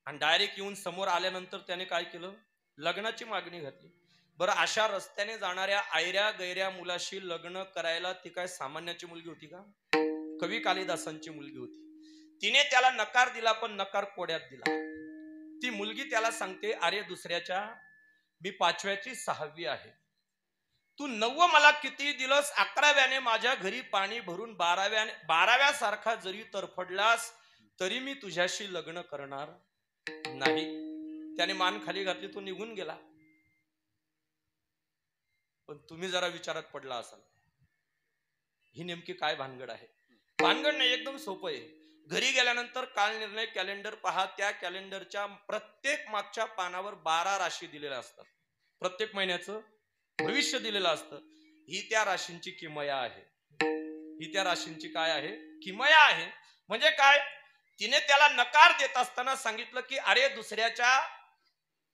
आणि डायरेक्ट येऊन समोर आल्यानंतर त्याने काय केलं, लग्नाची मागणी घातली. बरं, अशा रस्त्याने जाणाऱ्या आयऱ्या गैऱ्या मुलाशी लग्न करायला ती काय सामान्याची मुलगी होती का? कवी कालिदासांची मुलगी होती. तिने त्याला नकार दिला, पण नकार कोड्यात दिला. ती मुलगी त्याला सांगते, अरे दुसऱ्याच्या, मी 5व्याची 6वी आहे, तू 9 मला किती दिलंस, 11व्याने माझ्या घरी पाणी भरून 12व्या सारखा जरी तरफडलास तरी मी तुझ्याशी लग्न करणार नाही. त्याने मान खाली घातली, तो निघून गेला. पण तुम्ही जरा विचारात पडला असाल, ही नेमकी काय भानगड आहे? भानगड नाही, एकदम सोपं आहे. घरी गेल्यानंतर काल निर्णय कॅलेंडर पहा, त्या कॅलेंडरच्या प्रत्येक मागच्या पानावर 12 राशी दिलेल्या असतात. प्रत्येक महिन्याचं भविष्य दिलेलं असतं. ही त्या राशींची किमया आहे. ही त्या राशींची काय आहे? किमया आहे. म्हणजे काय? तिने त्याला नकार देत असताना सांगितलं की अरे दुसऱ्याच्या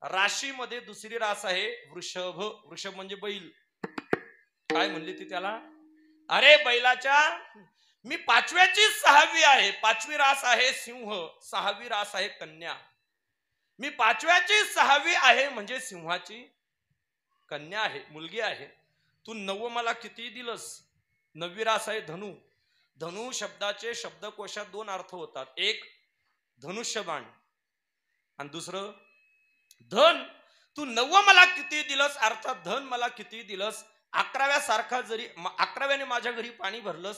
राशीमध्ये दुसरी रास आहे वृषभ. वृषभ म्हणजे बैल. काय म्हणली ती त्याला? अरे बैलाच्या, मी 5व्याची 6वी आहे, 5वी रास आहे सिंह, 6वी रास आहे कन्या. मी 5व्याची 6वी आहे म्हणजे सिंहाची कन्या आहे, मुलगी आहे. तू 9 मला किती दिलंस? 9वी रास आहे धनु. धनु शब्दाचे शब्दकोशात 2 अर्थ होतात. एक धनुष्यबाण आणि दुसरं धन. तू 9 मला किती दिलंस, अर्थात धन मला किती दिलंस. 11व्या सारखा जरी, 11व्याने माझ्या घरी पाणी भरलंस,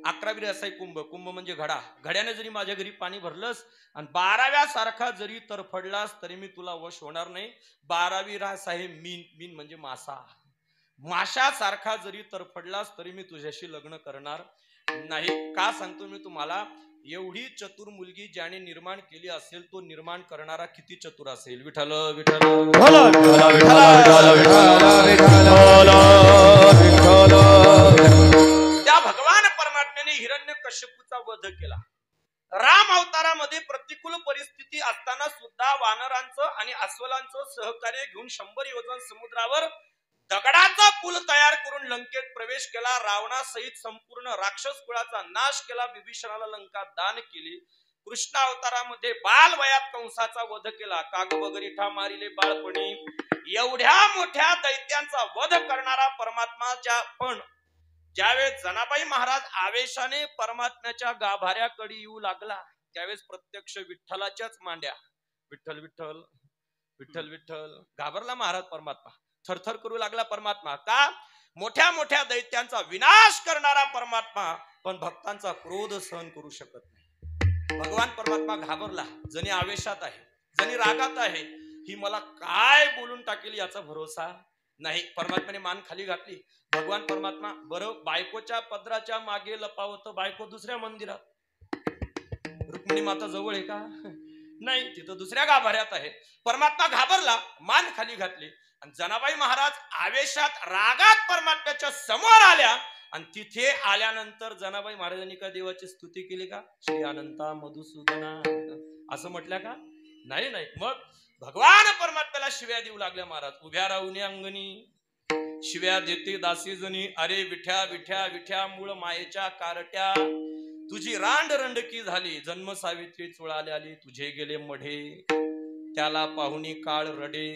11वी रास आहे कुंभ. कुंभ म्हणजे घडा. घड्याने जरी माझ्या घरी पाणी भरलंस आणि 12व्या सारखा जरी तरफडलास तरी मी तुला वश होणार नाही. 12वी रास आहे मीन. मीन म्हणजे मासा. माशासारखा जरी तरफडलास तरी मी तुझ्याशी लग्न करणार नाही. का सांगतो मी तुम्हाला? एवढी चतुर मुलगी ज्याने निर्माण केली असेल तो निर्माण करणारा किती चतुर असेल. विठ्ठल विठ्ठल त्या भगवान परमात्म्याने हिरण्यकश्यपूचा वध केला. राम अवतारामध्ये प्रतिकूल परिस्थिती असताना सुद्धा वानरांचं आणि अस्वलांचं सहकार्य घेऊन 100 योजन समुद्रावर दगडाचा पूल तयार करून लंकेत प्रवेश केला. रावणासहित संपूर्ण राक्षस कुळाचा नाश केला. विभीषणाला लंका दान केली. कृष्ण अवतारामध्ये बाल वयात कंसाचा वध केला. काग बगरिठा मारिले बाळपणी. एवढ्या मोठ्या दैत्यांचा वध करणारा परमात्माच्या पण ज्यावेळेस जनाबाई महाराज आवेशाने परमात्म्याच्या गाभाऱ्याकडे येऊ लागला त्यावेळेस प्रत्यक्ष विठ्ठलाच्याच मांड्या विठ्ठल विठ्ठल विठ्ठल विठ्ठल. घाबरला महाराज परमात्मा. थरथर करू लागला परमात्मा. का? मोठ्या मोठ्या दैत्यांचा विनाश करणारा परमात्मा पण भक्तांचा क्रोध सहन करू शकत नाही. भगवान परमात्मा घाबरला. जणी आवेशात आहे, जणी रागात आहे. ही मला काय बोलून टाकेल याचा भरोसा नाही. परमात्म्याने मान खाली घातली. भगवान परमात्मा बरं बायकोच्या पदराच्या मागे लपावत. बायको दुसऱ्या मंदिरात. रुक्मिणी माता जवळ आहे का? नाही, तिथं दुसऱ्या गाभाऱ्यात आहे. परमात्मा घाबरला, मान खाली घातली आणि जनाबाई महाराज आवेशात रागात परमात्म्याच्या समोर आल्या. आणि तिथे आल्यानंतर जनाबाई महाराजांनी का देवाची स्तुती केली का? श्री अनंता मधुसूदना असं म्हटलं का? नाही नाही. मग भगवान परमात्म्याला शिव्या देऊ लागल्या महाराज. उभ्या राहून अंगणी शिव्या देते दासी जणी. अरे विठ्या विठ्या विठ्या मूळ मायेच्या कारट्या. तुझी रांड रंडकी झाली. जन्म सावित्री चुळाले आली. तुझे गेले मढे. त्याला पाहुणी काळ रडे.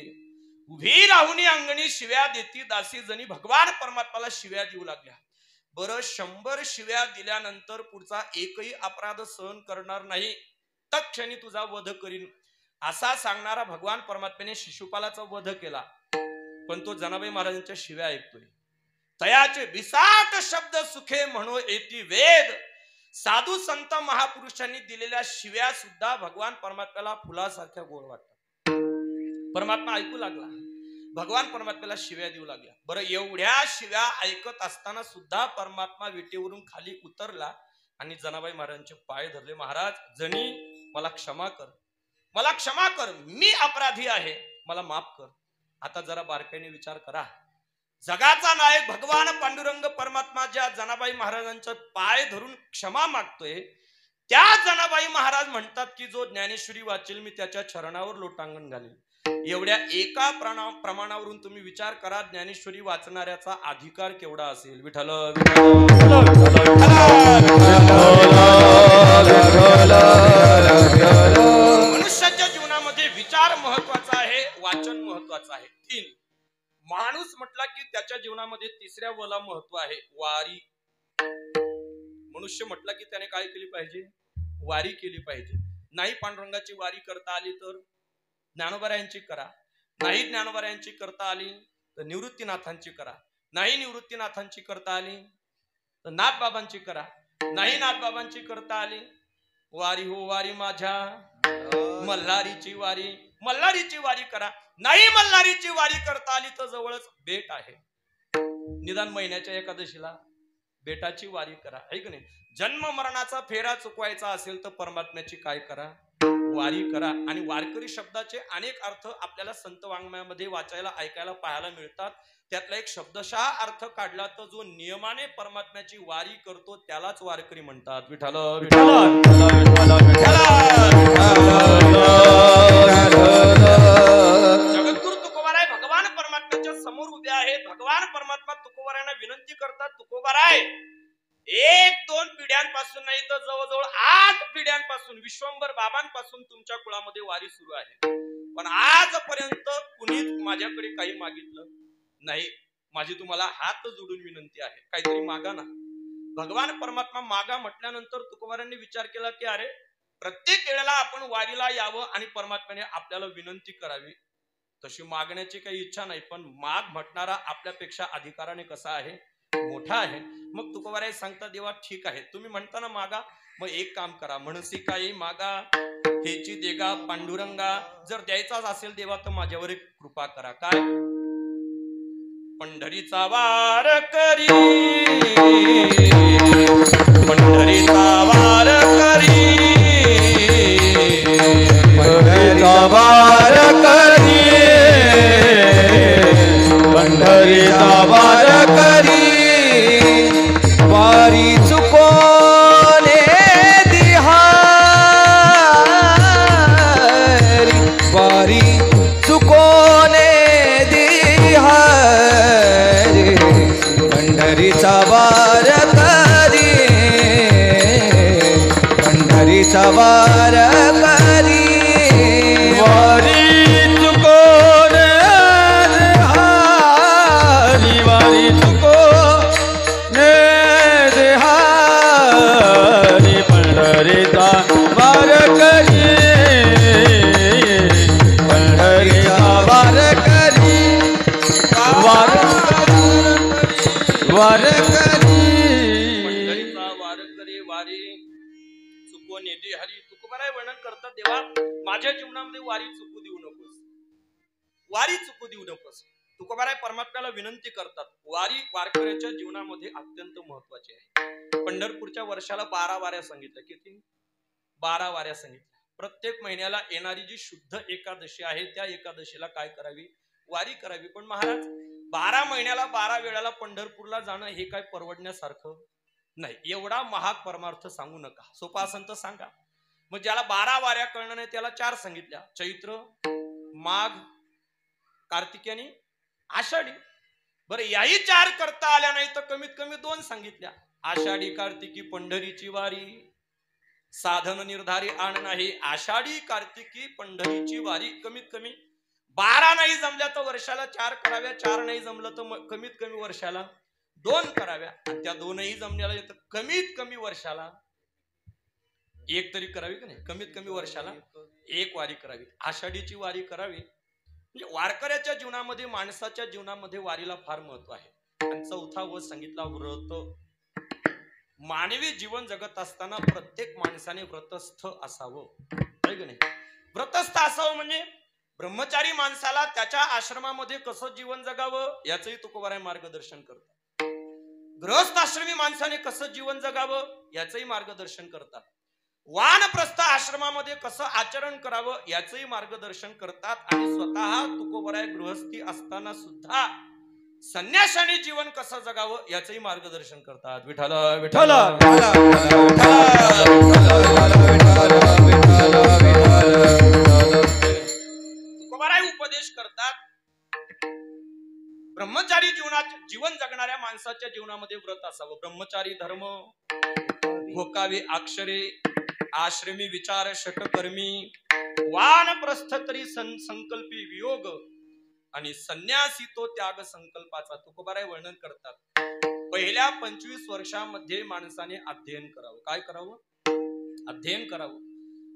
उभी राहुनी अंगणी शिव्या देती दासी जणी. भगवान परमात्म्याला शिव्या देऊ लागल्या. बरं 100 शिव्या दिल्यानंतर पुढचा एकही अपराध सहन करणार नाही, तत्क्षणी तुझा वध करीन असा सांगणारा भगवान परमात्म्याने शिशुपालाचा वध केला. पण तो जनाबाई महाराजांच्या शिव्या ऐकतोय. तयाचे विसाट शब्द सुखे म्हणो येती वेद. साधू संत महापुरुषांनी दिलेल्या शिव्या सुद्धा भगवान परमात्म्याला फुलासारख्या गोड वाटतात. परमात्मा ऐकू लागला. भगवान परमात्म्याला शिव्या देऊ लागल्या. बरं एवढ्या शिव्या ऐकत असताना सुद्धा परमात्मा विटेवरून खाली उतरला आणि जनाबाई महाराजांचे पाय धरले. महाराज जणी मला क्षमा कर, मला क्षमा कर. मी अपराधी आहे, मला माफ कर. आता जरा बारकाईने विचार करा. जगाचा नायक भगवान पांडुरंग परमात्मा ज्या जनाबाई महाराजांचे पाय धरून क्षमा मागतोय त्या जनाबाई महाराज म्हणतात की जो ज्ञानेश्वरी वाचेल मी त्याच्या चरणावर लोटांगण घालेल. एवढ्या एका प्रमाणावरून तुम्ही विचार करा ज्ञानेश्वरी वाचणाऱ्याचा अधिकार केवढा असेल. विठ्ठल मनुष्याच्या महत्वाचं आहे. 3 माणूस म्हटला की त्याच्या जीवनामध्ये तिसऱ्या वला महत्व आहे, वारी. मनुष्य म्हटला की त्याने काय केली पाहिजे? वारी केली पाहिजे. नाही पांडुरंगाची वारी करता आली तर ज्ञानोबारायांची करा, नाही ज्ञानोबारायांची करता आली तर निवृत्तीनाथांची करा, नाही निवृत्तीनाथांची करता आली तर नाथबाबांची करा, नाही नाथबाबांची करता आली वारी हो वारी माझ्या मल्हारीची वारी, मल्हारीची वारी करा. नाही मल्हारीची वारी करता आली तर जवळच बेट आहे, निदान महिन्याच्या एकादशीला बेटाची वारी करा, है की नाही? जन्म मरणाचा फेरा चुकवायचा असेल तर परमात्म्याची काय करा? वारी करा. आणि वारकरी शब्दाचे अनेक अर्थ आपल्याला संत वाङ्मयामध्ये वाचायला ऐकायला पाहायला मिळतात. त्यातला एक शब्दशः अर्थ काढला तर जो नियमाने परमात्म्याची वारी करतो त्यालाच वारकरी म्हणतात. विठ्ठल जगद्गुरु तुकोबाराय भगवान परमात्म्याच्या समोर उभे आहेत. भगवान परमात्मा तुकोबारायांना विनंती करतात, तुकोबाराय 1-2 पिढ्यांपासून नाही तर जवळजवळ 8 पिढ्यांपासून विश्वंभर बाबांपासून तुमच्या कुळामध्ये वारी सुरू आहे, पण आजपर्यंत कुणीच माझ्याकडे काही मागितलं नाही. माझी तुम्हाला हात जोडून विनंती आहे, काहीतरी मागा ना. भगवान परमात्मा मागा म्हटल्यानंतर तुकोबारांनी विचार केला की अरे प्रत्येक वेळेला आपण वारीला यावं आणि परमात्म्याने आपल्याला विनंती करावी, तशी मागण्याची काही इच्छा नाही, पण माग म्हटणारा आपल्यापेक्षा अधिकाराने कसा आहे? मोठा आहे. मग तुकोबाराय सांगता, देवा ठीक आहे, तुम्ही म्हणता ना मागा, मग एक काम करा, म्हणसी काही मागा हेची देगा पांडुरंगा. जर द्यायचाच असेल देवा तर माझ्यावर एक कृपा करा. काय? पंढरीचा वार करी, पंढरीचा वार करी, पंढरीचा वार करी, पंढरीचा वार करी, वारी चुकोने दिहारी, वारी चुकोने दिहारी, पंढरीचा वार करी, पंढरीचा वार करी, वारी चुकोने दिहारी, वारी चुकोने दिहारी, पंढरीचा वार करी, पंढरीचा वार करी, वार वार करी, पंढरीचा वार करी, वारी चुकवणे दे हरी. तुकोबाराय वर्णन करतात, देवा माझ्या जीवनामध्ये वारी चुकू देऊ नकोस, वारी चुकू देऊ नकोस. तुकोबाराय परमात्म्याला विनंती करतात. वारी वारकऱ्याच्या जीवनामध्ये अत्यंत महत्वाची आहे. पंढरपूरच्या वर्षाला 12 वाऱ्या सांगितल्या. किती? 12 वाऱ्या सांगितल्या. प्रत्येक महिन्याला येणारी जी शुद्ध एकादशी आहे त्या एकादशीला काय करावी? वारी करावी. पण महाराज 12 महिन्याला 12 वेळाला पंढरपूरला जाणं हे काय परवडण्यासारखं नाही. एवढा महाग परमार्थ सांगू नका, सोपा असेल तर सांगा. मग ज्याला 12 वाऱ्या कळणार नाही त्याला 4 सांगितल्या, चैत्र, माघ, कार्तिकी आणि आषाढी. बरं याही 4 करता आल्या नाही तर कमीत कमी 2 सांगितल्या, आषाढी कार्तिकी पंढरीची वारी. साधन निर्धारी आण नाही, आषाढी कार्तिकी पंढरीची वारी. कमीत कमी 12 नाही जमल्या तर वर्षाला 4 कराव्या, 4 नाही जमलं तर कमीत कमी वर्षाला 2 कराव्या, आणि त्या 2ही जमण्याला तर कमीत कमी वर्षाला 1 तरी करावी का नाही? कमीत कमी वर्षाला 1 वारी करावी, आषाढीची वारी करावी. म्हणजे वारकऱ्याच्या जीवनामध्ये, माणसाच्या जीवनामध्ये वारीला फार महत्व आहे. आणि चौथा व सांगितला व्रत. मानवी जीवन जगत असताना प्रत्येक माणसाने व्रतस्थ असावं, आहे की नाही? व्रतस्थ असावं म्हणजे ब्रह्मचारी माणसाला त्याच्या आश्रमामध्ये कसं जीवन जगावं याचंही तुकोबाराय मार्गदर्शन करतात. गृहस्थाश्रमी माणसाने कसं जीवन जगावं याचंही मार्गदर्शन करतात. वानप्रस्थ आश्रमामध्ये कसं आचरण करावं याचंही मार्गदर्शन करतात. आणि स्वतः तुकोबाराय गृहस्थी असताना सुद्धा संन्याशाने जीवन कसं जगावं याचंही मार्गदर्शन करतात. विठ्ठल विठ्ठल तुकोबाराय उपदेश करतात. ब्रह्मचारी जीवन जगणाऱ्या माणसाच्या जीवनामध्ये व्रत असावं. ब्रह्मचारी धर्म भोकावे अक्षरे, आश्रमी विचार षटकर्मी, वानप्रस्थ तरी संकल्पी वियोग, आणि संन्यासी तो त्याग संकल्पाचा. तुकोबाराय वर्णन करतात, पहिल्या 25 वर्षामध्ये माणसाने अध्ययन करावं. काय करावं? अध्ययन करावं.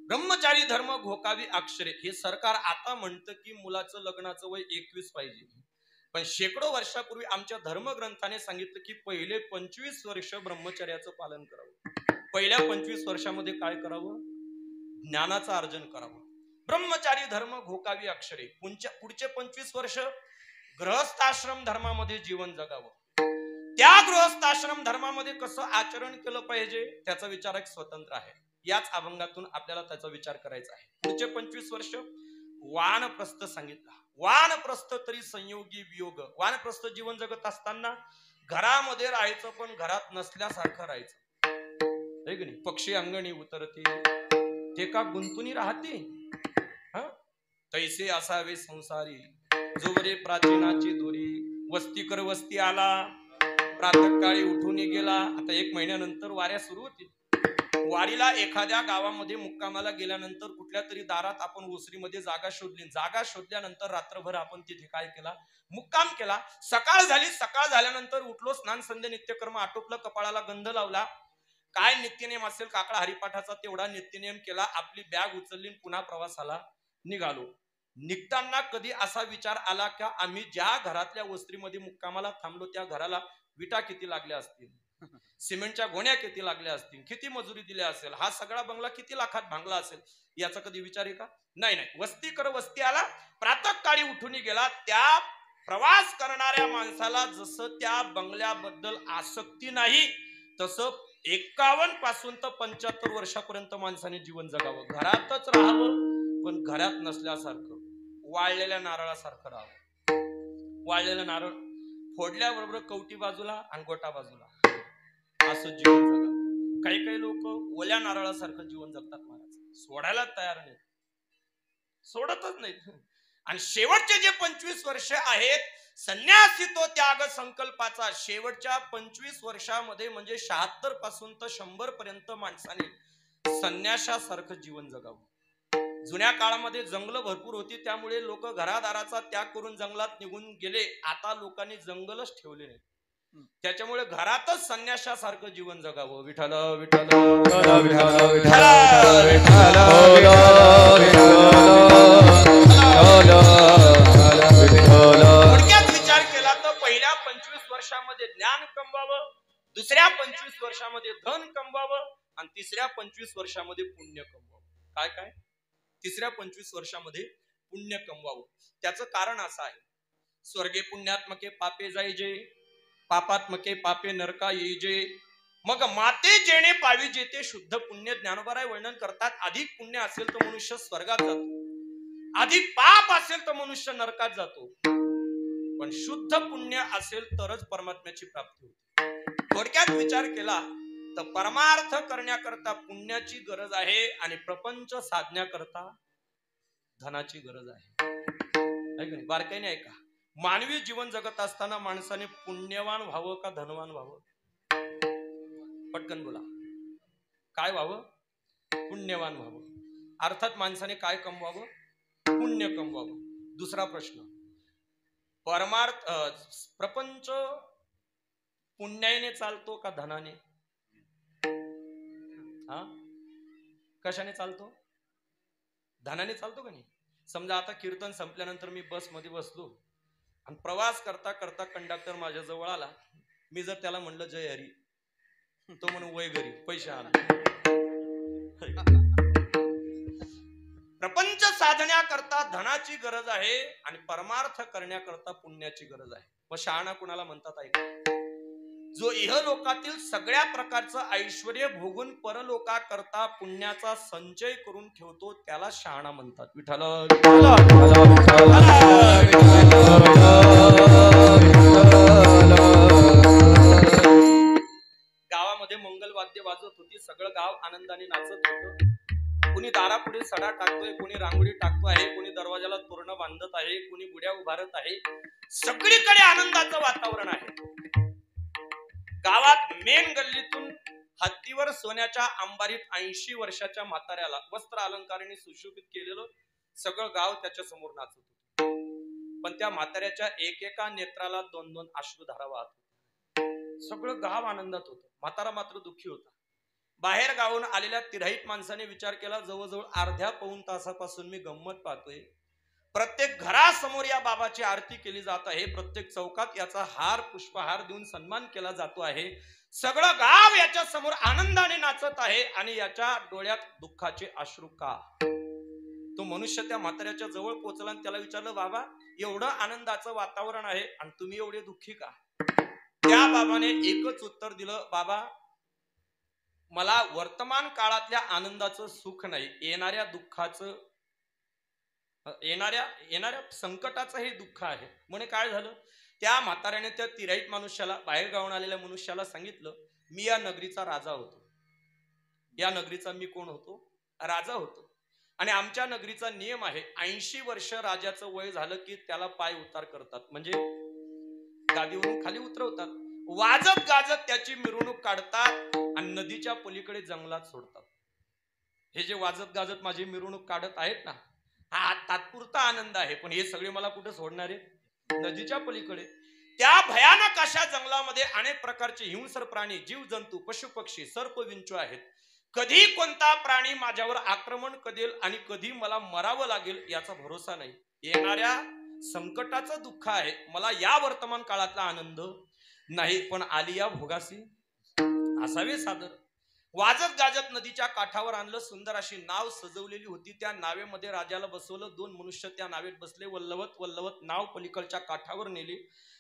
ब्रह्मचारी धर्म घोकावी अक्षरे. हे सरकार आता म्हणतं की मुलाचं लग्नाचं वय 21 पाहिजे, पण शेकडो वर्षापूर्वी आमच्या धर्मग्रंथाने सांगितलं की पहिले 25 वर्ष ब्रह्मचर्याचं पालन करावं. पहिल्या 25 वर्षामध्ये काय करावं? ज्ञानाचं अर्जन करावं. ब्रह्मचारी धर्म घोकावी अक्षरे. पुढचे 25 वर्ष गृहस्थाश्रम धर्मामध्ये जीवन जगावं. त्या गृहस्थाश्रम धर्मामध्ये कसं आचरण केलं पाहिजे त्याचा विचार एक स्वतंत्र आहे. याच अभंगातून आपल्याला त्याचा विचार करायचा आहे. पुढचे 25 वर्ष वानप्रस्थ सांगितलं. वानप्रस्थ तरी संयोगी वियोग. वानप्रस्थ जीवन जगत असताना घरामध्ये राहायचं, पण घरात नसल्यासारखं राहायचं. है की नाही? पक्षी अंगणी उतरते ते का गुंतुनी राहते, तैसे असावे संसारी जोवरे प्राचीनाची दोरी. वस्ती कर वस्ती आला, प्रातःकाळी उठून गेला. आता 1 महिन्यानंतर वाऱ्या सुरू होतील. वारीला एखाद्या गावामध्ये मुक्कामाला गेल्यानंतर कुठल्या तरी दारात आपण ओसरीमध्ये जागा शोधली. जागा शोधल्यानंतर रात्रभर आपण तिथे काय केला? मुक्काम केला. सकाळ झाली. सकाळ झाल्यानंतर उठलो, स्नान संध्या नित्यकर्म आटोपलं, कपाळाला गंध लावला, काय नित्यनेम असेल काकडा हरिपाठाचा तेवढा नित्यनेम केला, आपली बॅग उचलली, पुन्हा प्रवासाला निघालो. निघताना कधी असा विचार आला का आम्ही ज्या घरातल्या वस्त्रीमध्ये मुक्कामाला थांबलो त्या घराला विटा किती लागल्या असतील, सिमेंटच्या गोण्या किती लागल्या असतील, किती मजुरी दिल्या असेल, हा सगळा बंगला किती लाखात भांगला असेल, याचा कधी विचार आहे का? नाही. वस्ती कर वस्ती आला, प्रातःकाळी उठून गेला. त्या प्रवास करणाऱ्या माणसाला जसं त्या बंगल्याबद्दल आसक्ती नाही, तसं 51 पासून तर 75 वर्षापर्यंत माणसाने जीवन जगावं. घरातच राहावं, पण घरात नसल्यासारखं, वाळलेल्या नारळासारखं राहावं. वाळलेलं नारळ फोडल्याबरोबर कवटी बाजूला आणि गोटा बाजूला, असं जीवन जगा. काही काही लोक ओल्या नारळासारखं जीवन जगतात महाराज, सोडायला तयार नाही, सोडतच नाही. आणि शेवटचे जे 25 वर्ष आहेत संन्यासी तो त्याग संकल्पाचा. शेवटच्या 25 वर्षामध्ये म्हणजे 76 पासून तर 100 पर्यंत माणसाने संन्याशासारखं जीवन जगावं. जुन्या काळामध्ये जंगल भरपूर होती, त्यामुळे लोक घरादाराचा त्याग करून जंगलात निघून गेले. आता लोकांनी जंगलच ठेवले नाही, त्याच्यामुळे घरातच संन्याशासारखं जीवन जगावं. विठ्ठल विठ्ठल थोडक्यात विचार केला तर पहिल्या 25 वर्षामध्ये ज्ञान कमवावं, दुसऱ्या 25 वर्षामध्ये धन कमवावं आणि तिसऱ्या 25 वर्षामध्ये पुण्य कमवावं. काय काय? तिसऱ्या 25 वर्षामध्ये पुण्य कमवावं. त्याचं कारण असं आहे, स्वर्गे पुण्यात्मके पापे जायजे, पापात्मके पापे नरका येईजे, मग माते जेणे पावी जेते शुद्ध पुण्य. ज्ञानोबाराय वर्णन करतात, अधिक पुण्य असेल तर मनुष्य स्वर्गात जातो, अधिक पाप असेल तर मनुष्य नरकात जातो, पण शुद्ध पुण्य असेल तरच परमात्म्याची प्राप्ती होते. थोडक्यात विचार केला तर परमार्थ करण्याकरता पुण्याची गरज आहे आणि प्रपंच साधण्याकरता धनाची गरज आहे. बारकाईने ऐका, मानवी जीवन जगत असताना माणसाने पुण्यवान व्हावं का धनवान व्हावं? पटकन बोला, काय व्हावं? पुण्यवान व्हावं. अर्थात माणसाने काय कमवावं? पुण्य कमवावं. दुसरा प्रश्न, परमार्थ प्रपंच पुण्याने चालतो का धनाने? कशाने चालतो? धनाने चालतो का नाही? समजा आता कीर्तन संपल्यानंतर मी बस मध्ये बसलो आणि प्रवास करता करता कंडक्टर माझ्या जवळ आला. मी जर त्याला म्हणलं जय हरी, तो म्हणून वय घरी, पैसे आला. प्रपंच साधण्याकरता धनाची गरज आहे आणि परमार्थ करण्याकरता पुण्याची गरज आहे. व शहाणा कुणाला म्हणतात ऐका, जो इहलोकातील सगळ्या प्रकारचं ऐश्वर्य भोगून परलोकाकरता पुण्याचा संचय करून ठेवतो त्याला शहाणा म्हणतात. विठ्ठल गावामध्ये मंगलवाद्य वाजत होती, सगळं गाव आनंदाने नाचत होतं. कोणी दारापुढे सडा टाकतोय, कोणी रांगोळी टाकतो आहे, कोणी दरवाजाला तोरण बांधत आहे, कोणी गुड्या उभारत आहे. सगळीकडे आनंदाचं वातावरण आहे. गावात मेन गल्लीतून हत्तीवर सोन्याच्या अंबारीत 80 वर्षाच्या म्हाताऱ्याला वस्त्र अलंकाराने सुशोभित केलेलं सगळं गाव त्याच्या समोर नाचत होतं. पण त्या म्हाताऱ्याच्या एकेका नेत्राला 2-2 अश्रुधारा वाहत होत्या. सगळं गाव आनंदात होतं, म्हातारा मात्र दुःखी होता. बाहेर गावून आलेल्या तिराईत माणसाने विचार केला, जवळजवळ अर्ध्या पाऊण तासापासून मी गंमत पाहतोय. प्रत्येक घरासमोर या बाबाची आरती केली जात आहे, प्रत्येक चौकात याचा हार पुष्पहार देऊन सन्मान केला जातो आहे. सगळं गाव याच्या समोर आनंदाने नाचत आहे आणि याच्या डोळ्यात दुःखाचे अश्रू का? तो मनुष्य त्या म्हाताऱ्याच्या जवळ पोहोचला आणि त्याला विचारलं, बाबा एवढं आनंदाचं वातावरण आहे आणि तुम्ही एवढे दुःखी का? त्या बाबाने एकच उत्तर दिलं, बाबा मला वर्तमान काळातल्या आनंदाचं सुख नाही, येणाऱ्या दुःखाचं येणाऱ्या संकटाचं हे दुःख आहे. म्हणे काय झालं? त्या म्हाताऱ्याने त्या तिराईत मनुष्याला, बाहेर गावून आलेल्या मनुष्याला सांगितलं, मी या नगरीचा राजा होतो. या नगरीचा मी कोण होतो? राजा होतो. आणि आमच्या नगरीचा नियम आहे, 80 वर्ष राजाचं वय झालं की त्याला पाय उतार करतात, म्हणजे गादीवरून खाली उतरवतात. वाजत गाजत त्याची मिरवणूक काढतात आणि नदीच्या पलीकडे जंगलात सोडतात. हे जे वाजत गाजत माझी मिरवणूक काढत आहेत ना, हा तात्पुरता आनंद आहे, पण हे सगळे मला कुठे सोडणार आहे? नदीच्या पलीकडे. त्या भयानक अशा जंगलामध्ये अनेक प्रकारचे हिंसर प्राणी, जीव जंतू, पशु पक्षी, सर्प विंचू आहेत. कधी कोणता प्राणी माझ्यावर आक्रमण करेल आणि कधी मला मरावं लागेल याचा भरोसा नाही. येणाऱ्या संकटाचं दुःख आहे, मला या वर्तमान काळातला आनंद नाही. पण आलिया भोगासी असावे सादर. वाजत गाजत नदीच्या काठावर आणलं. सुंदर अशी नाव सजवलेली होती. त्या नावेमध्ये राजाला बसवलं. 2 मनुष्य त्या नावेत बसले. वल्लवत वल्लवत नाव पलीकडच्या काठावर नेली.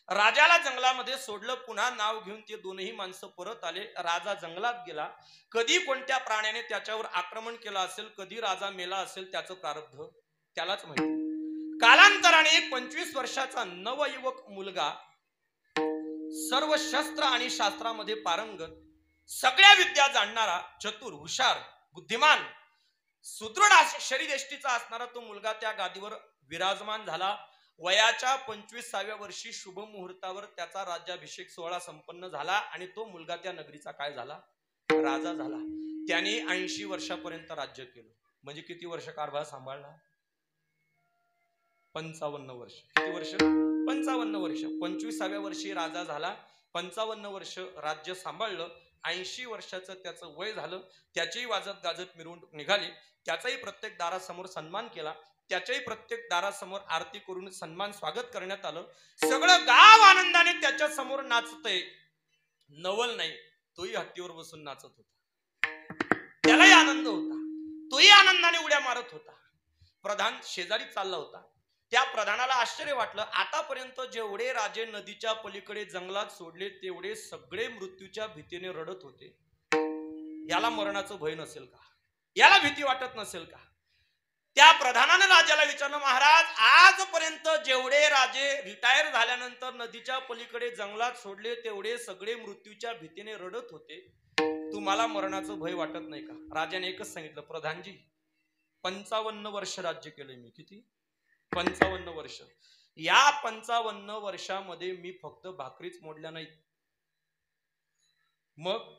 राजाला जंगलामध्ये सोडलं. पुन्हा नाव घेऊन ते 2ही माणसं परत आले. राजा जंगलात गेला. कधी कोणत्या प्राण्याने त्याच्यावर आक्रमण केलं असेल, कधी राजा मेला असेल, त्याचं प्रारब्ध त्यालाच माहिती. कालांतराने 25 वर्षाचा नवयुवक मुलगा, सर्व शस्त्र आणि शास्त्रामध्ये पारंगत, सगळ्या विद्या जाणणारा, चतुर, हुशार, बुद्धिमान, सुदृढ शरीरयष्टीचा असणारा तो मुलगा त्या गादीवर विराजमान झाला. वयाच्या 25व्या वर्षी शुभ मुहूर्तावर त्याचा राज्याभिषेक सोहळा संपन्न झाला आणि तो मुलगा त्या नगरीचा काय झाला? राजा झाला. त्याने 80 वर्षापर्यंत राज्य केलं. म्हणजे किती वर्ष कारभार सांभाळला? 55 वर्ष. किती वर्ष? 55 वर्ष. 25व्या वर्षी राजा झाला. 55 वर्ष राज्य सांभाळलं. 80 वर्षाचं त्याचं वय झालं. त्याचीही वाजत गाजत मिरवणूक निघाली. त्याचाही प्रत्येक दारासमोर सन्मान केला. त्याच्याही प्रत्येक दारासमोर आरती करून सन्मान स्वागत करण्यात आलं. सगळं गाव आनंदाने त्याच्या समोर नाचतंय. नवल नाही, तोही हत्तीवर बसून नाचत होता. त्यालाही आनंद होता. तोही आनंदाने उड्या मारत होता. प्रधान शेजारी चालला होता. त्या प्रधानाला आश्चर्य वाटलं. आतापर्यंत जेवढे राजे नदीच्या पलीकडे जंगलात सोडले तेवढे सगळे मृत्यूच्या भीतीने रडत होते. याला मरणाचं भय नसेल का? याला भीती वाटत नसेल का? त्या प्रधानाने राजाला विचारलं, महाराज आजपर्यंत जेवढे राजे रिटायर झाल्यानंतर नदीच्या पलीकडे जंगलात सोडले तेवढे सगळे मृत्यूच्या भीतीने रडत होते. तुम्हाला मरणाचं भय वाटत नाही का? राजाने एकच सांगितलं, प्रधानजी 55 वर्ष राज्य केलंय मी. किती? 55 वर्ष. या 55 वर्षामध्ये मी फक्त भाकरीच मोडल्या नाहीत. मग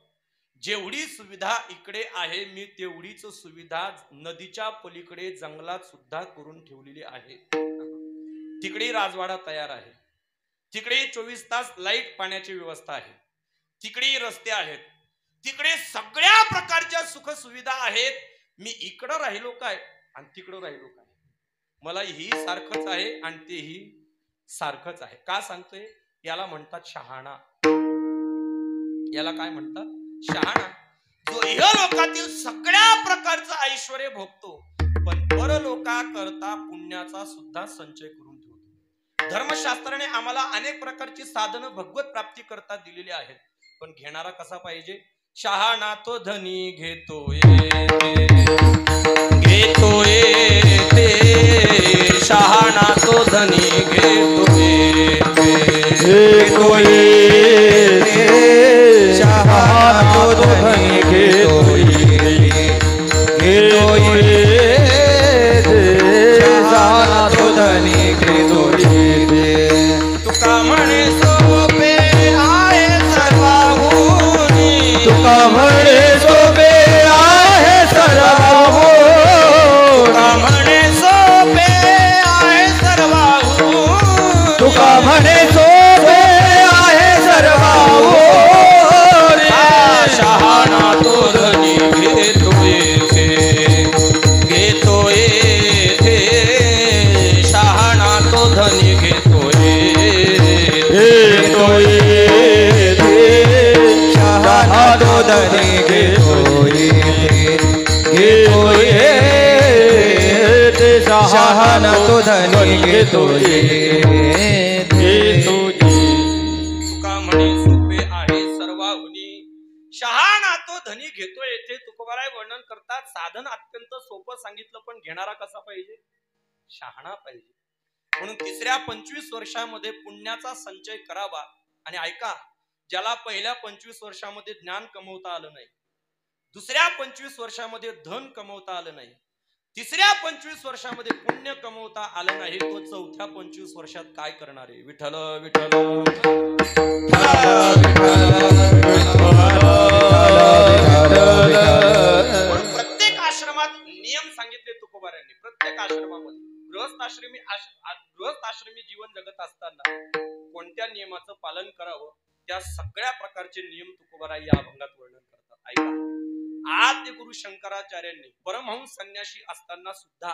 जेवढी सुविधा इकडे आहे मी तेवढीच सुविधा नदीच्या पलीकडे जंगलात सुद्धा करून ठेवलेली आहे. तिकडे राजवाडा तयार आहे. तिकडे 24 तास लाईट पाण्याची व्यवस्था आहे. तिकडे रस्ते आहेत. तिकडे सगळ्या प्रकारच्या सुख सुविधा आहेत. मी इकडं राहिलो काय आणि तिकडं राहिलो काय? मला ही सारखंच आहे आणि तेही सारखंच आहे. का सांगतोय? याला म्हणतात शहाणा. याला काय म्हणतात? शहाणा. जो इहलोकातील सगळ्या प्रकारचं ऐश्वर्य भोगतो पण परलोका करता पुण्याचा सुद्धा संचय करून ठेवतो. धर्मशास्त्राने आम्हाला अनेक प्रकारची साधनं भगवत प्राप्ती करता दिलेली आहेत. पण घेणारा कसा पाहिजे? शहाणा तो धनी घेतोय शहाणा तो धनी घेतोय शहाणा तो धनी घेतोय शहाणा तो धनी घेतोय. तुका म्हणे सोपे आहे सर्वाहुनी. तुका म्हणे सोपे आहे सर्वाहुनी. तुका म्हणे सोपे आहे सर्वाहुनी. शहाणा तो धनी घेतोय तुका म्हणे सोपे आहे सर्वाहुनी शहाणा तो धनी घेतोय. येथे तुकोबाराय वर्णन करतात साधन अत्यंत सोपं सांगितलं, पण घेणारा कसा पाहिजे? शहाणा पाहिजे. म्हणून तिसऱ्या 25 वर्षामध्ये पुण्याचा संचय करावा. आणि ऐका, ज्याला पहिल्या 25 वर्षामध्ये ज्ञान कमवता आलं नाही, दुसऱ्या 25 वर्षामध्ये धन कमवता आलं नाही, तिसऱ्या 25 वर्षामध्ये पुण्य कमवता आलं नाही, तो चौथ्या 25 वर्षात काय करणार आहे? विठ्ठल विठ्ठल प्रत्येक आश्रमात नियम सांगितले तुकोबारायांनी. प्रत्येक आश्रमामध्ये गृहस्थाश्रमी जीवन जगत असताना कोणत्या नियमाचं पालन करावं, त्या सगळ्या प्रकारचे नियम तुकोबाराय या अभंगात वर्णन करतात. ऐका, आद्य गुरु शंकराचार्यांनी परमहंस संन्यासी असताना सुद्धा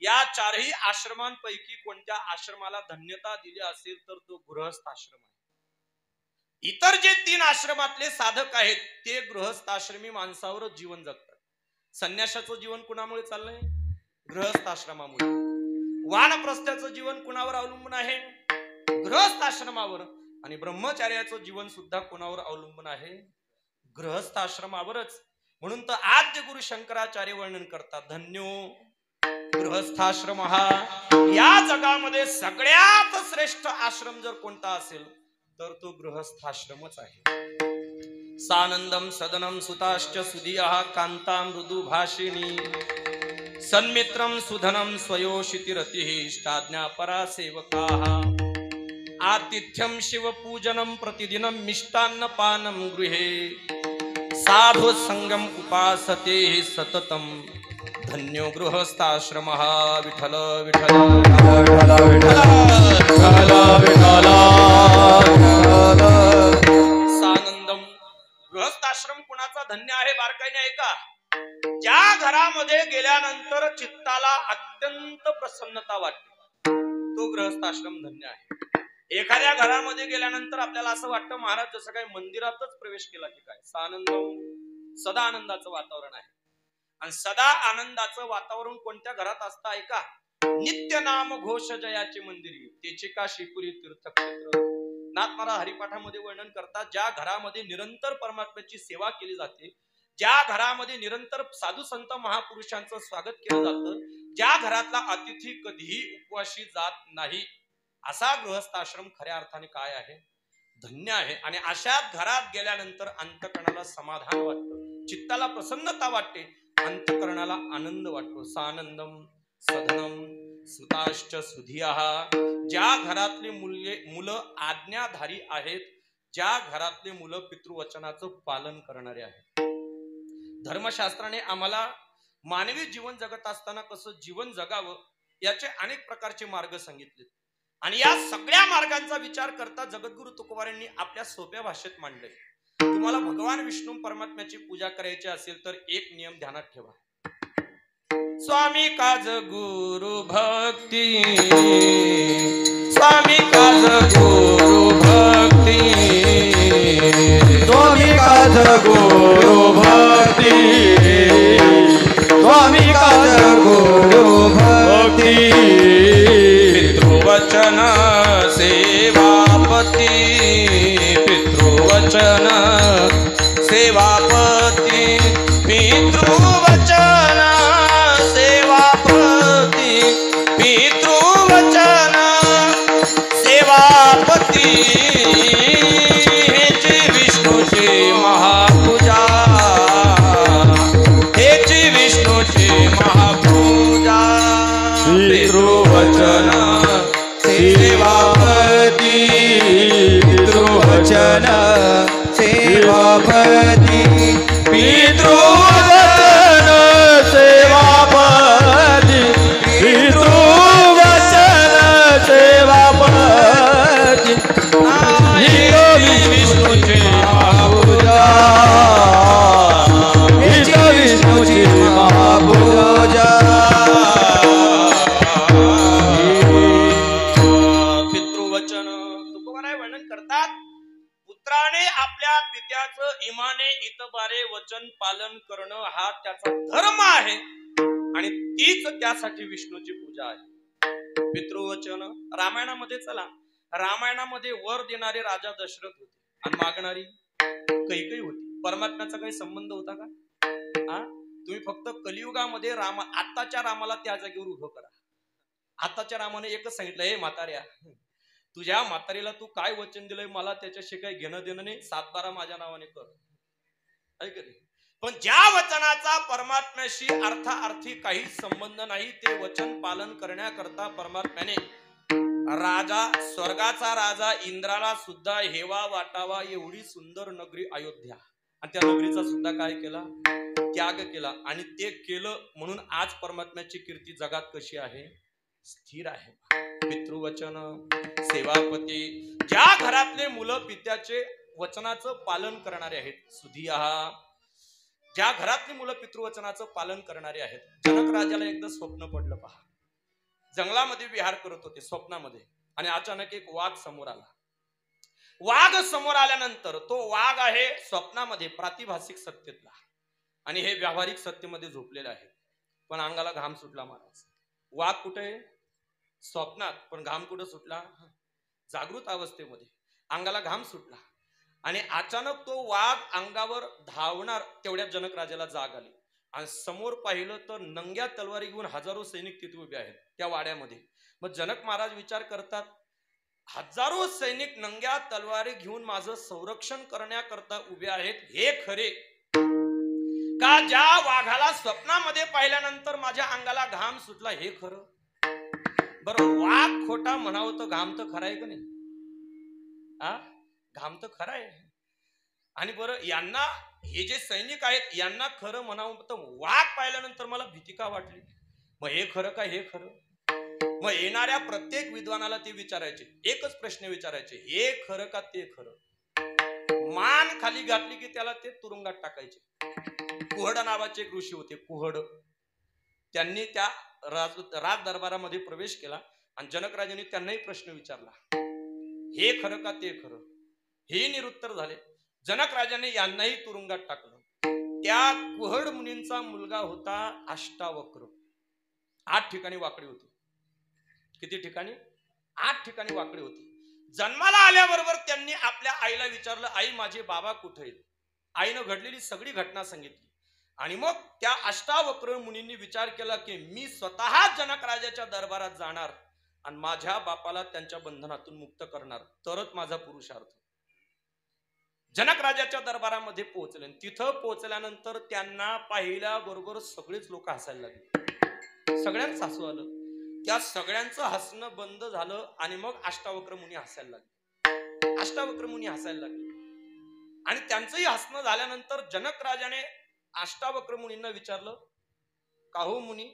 या चारही आश्रमांपैकी कोणत्या आश्रमाला धन्यता दिली असेल तर तो गृहस्थाश्रम आहे. इतर जे 3 आश्रमातले साधक आहेत ते गृहस्थाश्रमी माणसावरच जीवन जगतात. संन्यासाचं जीवन कुणामुळे चाललंय? गृहस्थाश्रमामुळे. वानप्रस्थाचं जीवन कुणावर अवलंबून आहे? गृहस्थाश्रमावर. आणि ब्रह्मचार्याचं जीवन सुद्धा कोणावर अवलंबून आहे? गृहस्थाश्रमावरच. म्हणून तर आद्य गुरु शंकराचार्य वर्णन करतात, धन्यो गृहस्थाश्रम हा. या जगामध्ये सगळ्यात श्रेष्ठ आश्रम जर कोणता असेल तर तो गृहस्थाश्रमच आहे. सानंदम सदनम सुताश्च सुधियः कांता मृदु भाषिणी सन्मित्रम सुधनम स्वयोषितिरतिः इष्टाज्ञा परा सेवकाः आतिथ्यम शिवपूजनम प्रतिदिनम मिष्टान्न पानम गृहे साधु संगम उपासते सततम धन्यो गृहस्थाश्रमः. विठ्ठल विठ्ठल सानंदम. गृहस्थाश्रम कुणाचा धन्य आहे? बारकाईने ऐका. ज्या घरामध्ये गेल्यानंतर चित्ताला अत्यंत प्रसन्नता वाटते तो गृहस्थाश्रम धन्य आहे. एखाद्या घरामध्ये गेल्यानंतर आपल्याला असं वाटतं महाराज जसं काही मंदिरातच प्रवेश केला की काय. सानंदम, सदा आनंदाचं वातावरण आहे. आणि सदा आनंदाचं वातावरण कोणत्या घरात असतं? ऐका, नित्य नाम घोष जयाचे मंदिरी तेचे का शिपुरी तीर्थक्षेत्र. नाथ महाराज हरिपाठामध्ये वर्णन करतात, ज्या घरामध्ये निरंतर परमात्म्याची सेवा केली जाते, ज्या घरामध्ये निरंतर साधू संत महापुरुषांचं स्वागत केलं जातं, ज्या घरातला अतिथी कधीही उपवाशी जात नाही, असा गृहस्थाश्रम खऱ्या अर्थाने काय आहे? धन्य आहे. आणि अशा घरात गेल्यानंतर अंतकरणाला समाधान वाटतं, चित्ताला प्रसन्नता वाटते, अंतकरणाला आनंद वाटतो. सानंदम सधनम सुताश्च सुधियः. ज्या घरातली मुलं आज्ञाधारी आहेत, ज्या घरातले मुलं पितृवचनाचं पालन करणारे आहेत. धर्मशास्त्राने आम्हाला मानवी जीवन जगत असताना कसं जीवन जगावं याचे अनेक प्रकारचे मार्ग सांगितले. आणि या सगळ्या मार्गांचा विचार करता जगद्गुरु तुकोबारायांनी आपल्या सोप्या भाषेत मांडले. तुम्हाला भगवान विष्णू परमात्म्याची पूजा करायची असेल तर एक नियम ध्यानात ठेवा. स्वामी काज गुरु भक्ती, स्वामी काज गुरु भक्ती, स्वामी काज गुरु भक्ती, स्वामी काज गुरु भक्ती. पितृवचन सेवापती, पितृवचन सेवापती, पितृवचन सेवापती, पितृवचन सेवापती. हेची विष्णूची महापूजा, हेची विष्णूची महापूजा. पितृवचन सेवापती, पितृवचन सेवापती, पितृवचन सेवापती, पितृवचन सेवापती. विष्णूची महापूजा, विष्णूची महापूजा. पितृवचन तुकोबाराय वर्णन करतात, पुत्राने आपल्या पित्याचं इमाने इतबारे वचन पालन करणं हा त्याचा धर्म आहे. आणि तीच त्यासाठी विष्णूची पूजा आहे. पितृवचन रामायणामध्ये चला, रामायणामध्ये वर देणारे राजा दशरथ होते आणि मागणारी कैकेयी होती. परमात्म्याचा काही संबंध होता का? तुम्ही फक्त कलियुगामध्ये आताच्या रामाला त्या जागेवर उभं करा. आताच्या रामाने एकच सांगितलं, हे म्हाताऱ्या, तुझ्या म्हातारीला तू काय वचन दिलंय मला त्याच्याशी काही घेणं देणं नाही, 7-12 माझ्या नावाने कर. ऐक रे, पण ज्या वचनाचा परमात्म्याशी अर्थार्थी काही संबंध नाही, ते वचन पालन करण्याकरता परमात्म्याने राजा, स्वर्गाचा राजा इंद्राला सुद्धा हेवा वाटावा एवढी सुंदर नगरी अयोध्या, आणि त्या नगरीचा सुद्धा काय केला? त्याग केला. आणि ते केलं म्हणून आज परमात्म्याची कीर्ती जगात कशी आहे? स्थिर आहे. पितृवचन, सेवापती, ज्या घरातले मुलं पित्याचे वचनाचं पालन करणारे आहेत, सुधिया, ज्या घरातली मुलं पितृवचनाचं पालन करणारे आहेत. जनक राजाला एकदा स्वप्न पडलं पहा. जंगलामध्ये विहार करत होते स्वप्नामध्ये, आणि अचानक एक वाघ समोर आला. वाघ समोर आल्यानंतर तो वाघ आहे स्वप्नामध्ये प्रातिभासिक सत्तेतला, आणि हे व्यावहारिक सत्तेमध्ये झोपलेलं आहे. पण अंगाला घाम सुटला महाराज. वाघ कुठे? स्वप्नात. पण घाम कुठं सुटला? जागृत अवस्थेमध्ये. अंगाला घाम सुटला, आणि अचानक तो वाघ अंगावर धावणार तेवढ्या जनक राजाला जाग आली, आणि समोर पाहिलं तर नंग्या तलवारी घेऊन हजारो सैनिक तिथे उभे आहेत त्या वाड्यामध्ये. मग जनक महाराज विचार करतात, हजारो सैनिक नंग्या तलवारी घेऊन माझं संरक्षण करण्याकरता उभे आहेत, हे खरे का ज्या वाघाला स्वप्नामध्ये पाहिल्यानंतर माझ्या अंगाला घाम सुटला हे खरं? बरं, वाघ खोटा म्हणावं तर घाम तर खरा आहे का नाही? घाम तर खरा आहे. आणि बरं, यांना, हे जे सैनिक आहेत यांना खरं म्हणावं तर वाघ पाहिल्यानंतर मला भीती का वाटली? मग हे खरं का हे खरं? मग येणाऱ्या प्रत्येक विद्वानाला ते विचारायचे, एकच प्रश्न विचारायचे, हे खरं का ते खरं? मान खाली घातली की त्याला ते तुरुंगात टाकायचे. कुहड नावाचे एक ऋषी होते, कुहड. त्यांनी त्या राज दरबारामध्ये प्रवेश केला, आणि जनकराजांनी त्यांनाही प्रश्न विचारला, हे खरं का ते खरं? हे निरुत्तर झाले. जनक राजाने यांनाही तुरुंगात टाकलं. त्या कुहड मुनींचा मुलगा होता अष्टावक्र. 8 ठिकाणी वाकडी होती. किती ठिकाणी? 8 ठिकाणी वाकडी होती. जन्माला आल्याबरोबर त्यांनी आपल्या आईला विचारलं, आई माझे बाबा कुठे आहेत? आईनं घडलेली सगळी घटना सांगितली. आणि मग त्या अष्टावक्र मुनींनी विचार केला की मी स्वतः जनक राजाच्या दरबारात जाणार आणि माझ्या बापाला त्यांच्या बंधनातून मुक्त करणार, तरच माझा पुरुषार्थ. जनक राजाच्या दरबारामध्ये पोहोचले. तिथं पोहोचल्यानंतर त्यांना पाहिल्याबरोबर सगळेच लोक हसायला लागले. सगळ्यांचं हसू आलं. त्या सगळ्यांचं हसणं बंद झालं, आणि मग अष्टावक्र मुनी हसायला लागले. अष्टावक्र मुनी हसायला लागले, आणि त्यांचंही हसणं झाल्यानंतर जनक राजाने अष्टावक्र मुनींना विचारलं, का हो मुनी,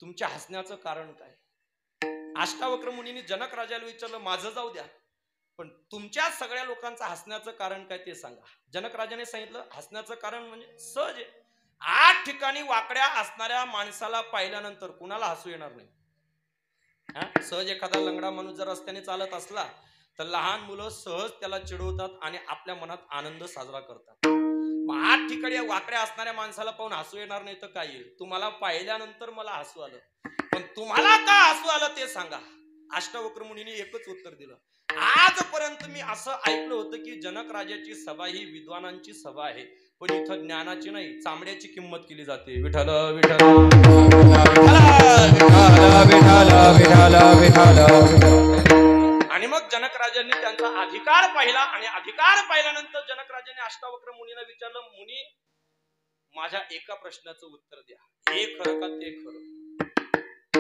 तुमच्या हसण्याचं कारण काय? अष्टावक्र मुनींनी जनक राजाला विचारलं, माझं जाऊ द्या, पण तुमच्या सगळ्या लोकांचं हसण्याचं कारण काय ते सांगा. जनक राजाने सांगितलं, हसण्याचं कारण म्हणजे सहज आहे. 8 ठिकाणी वाकड्या असणाऱ्या माणसाला पाहिल्यानंतर कुणाला हसू येणार नाही? सहज एखादा लंगडा माणूस जर रस्त्याने चालत असला तर लहान मुलं सहज त्याला चिडवतात आणि आपल्या मनात आनंद साजरा करतात. मग 8 ठिकाणी वाकड्या असणाऱ्या माणसाला पाहून हसू येणार नाही तर काय येईल? तुम्हाला पाहिल्यानंतर मला हसू आलं, पण तुम्हाला का हसू आलं ते सांगा. अष्टावक्र मुनींनी एकच उत्तर दिलं, आजपर्यंत मी असं ऐकलं होतं की जनक राजाची सभा ही विद्वानांची सभा आहे, पण इथं ज्ञानाची नाही चामड्याची किंमत केली जाते. विठ्ठल विठ्ठल आणि मग जनक राजांनी त्यांचा अधिकार पाहिला, आणि अधिकार पाहिल्यानंतर जनक राजांनी अष्टावक्र मुनींना विचारलं, मुनी माझ्या एका प्रश्नाचं उत्तर द्या, हे खरं का ते खरं?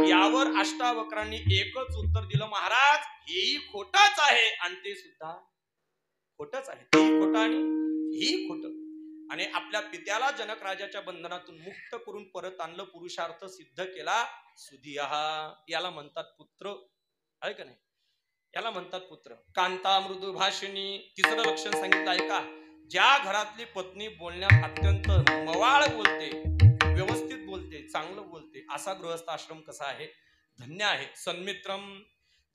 यावर अष्टावक्रांनी एकच उत्तर दिलं, महाराज हेही खोटच आहे आणि ते सुद्धा खोटच आहे. तेही खोटं आणि ही खोटं. आणि आपल्या पित्याला जनक राजाच्या बंधनातून मुक्त करून परत आणलं, पुरुषार्थ सिद्ध केला. सुधिया, याला म्हणतात पुत्र, आहे का नाही? याला म्हणतात पुत्र. कांता मृदू भाषिणी, तिसरं लक्षण सांगितलं आहे का? ज्या घरातली पत्नी बोलण्यात अत्यंत मवाळ बोलते, व्यवस्थित बोलते, चांगलं बोलते, असा गृहस्थ आश्रम कसा आहे? धन्य आहे. सन्मित्रम,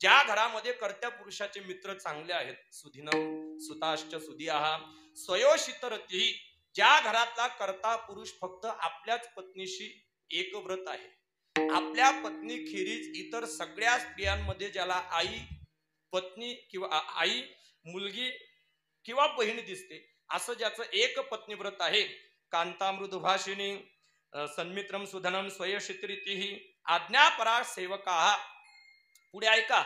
ज्या घरामध्ये कर्त्या पुरुषाचे मित्र चांगले आहेत. सुधीनम सुताश्च सुधिया, स्वयोषितरती, ज्या घरातला कर्ता पुरुष फक्त आपल्याच पत्नीशी एक व्रत आहे. आपल्या पत्नी खेरीज इतर सगळ्या स्त्रियांमध्ये ज्याला आई, पत्नी किंवा आई, मुलगी किंवा बहीण दिसते, असं ज्याचं एक पत्नी व्रत आहे. कांता मृदुभाषिणी सन्मित्रम सुधनम स्वयशित्रिती आज्ञापरा सेवका. पुढे ऐका.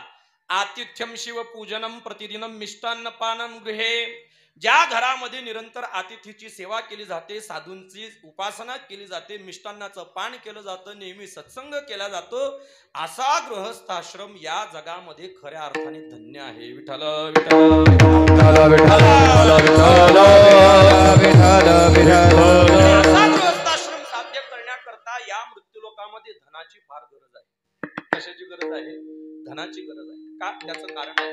आतिथ्यम शिव पूजनम प्रतिदिनम मिष्टान्न पानम गृहे. ज्या घरामध्ये निरंतर अतिथीची सेवा केली जाते, साधूंची उपासना केली जाते, मिष्टान्नाचं पान केलं जातं, नेहमी सत्संग केला जातो, असा गृहस्थाश्रम या जगामध्ये खऱ्या अर्थाने धन्य आहे. विठ्ठल विठ्ठल असा गृहस्थाश्रम साध्य करण्याकरता या मृत्यूलोकामध्ये धनाची फार गरज आहे. कशाची गरज आहे? धनाची गरज आहे. का? त्याचं कारण आहे,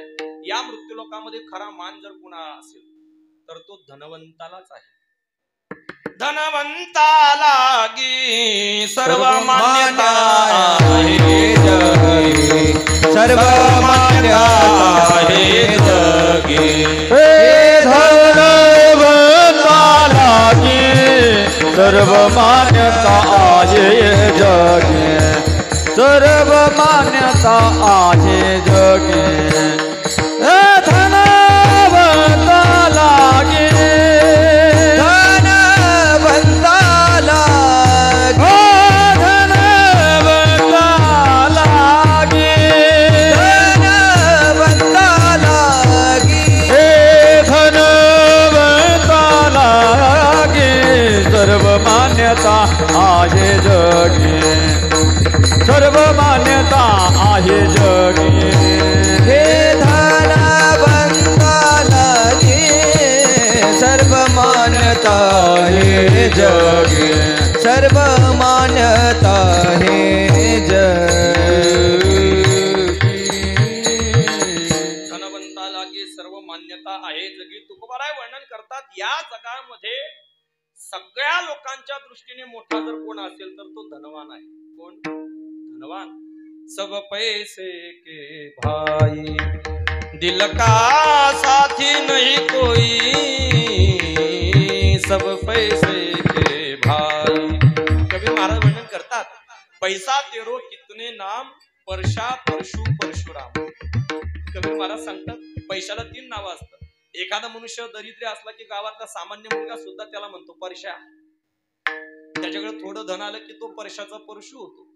या मृत्यूलोकामध्ये खरा मान जर कुणा असेल तर तो धनवंतालाच आहे. धनवंताला गी सर्व मान्यता आहे जगी, सर्व मान्यता आहे जगी. हे धनवंताला गी सर्व मान्यता आहे जगी, सर्व मान्यता आहे जगी. आहे जगी, सर्व मान्यता आहे जगी. हे धनवंताला सर्व मान्यता आहे जगी, सर्व मान्यता आहे जगी. धनवंताला सर्व मान्यता आहे जगी. तुकोबाराय वर्णन करतात, या जगामध्ये सगळ्या लोकांच्या दृष्टीने मोठा जर कोण असेल तर तो धनवान आहे. कोण? धनवान. सब पैसे के भाई दिल का साथी नहीं कोई, सब पैसे के भाई. कबीर महाराज वर्णन करतात, पैसा तेरो कितने नाम, परशा परशु परशुराम. कबीर महाराज सांगतात, पैशाला 3 नावं असतात. एखादा मनुष्य दरिद्री असला की गावातला सामान्य मुलगा सुद्धा त्याला म्हणतो परशा. त्याच्याकडे थोडं धन आलं की तो परशाचा परशु होतो,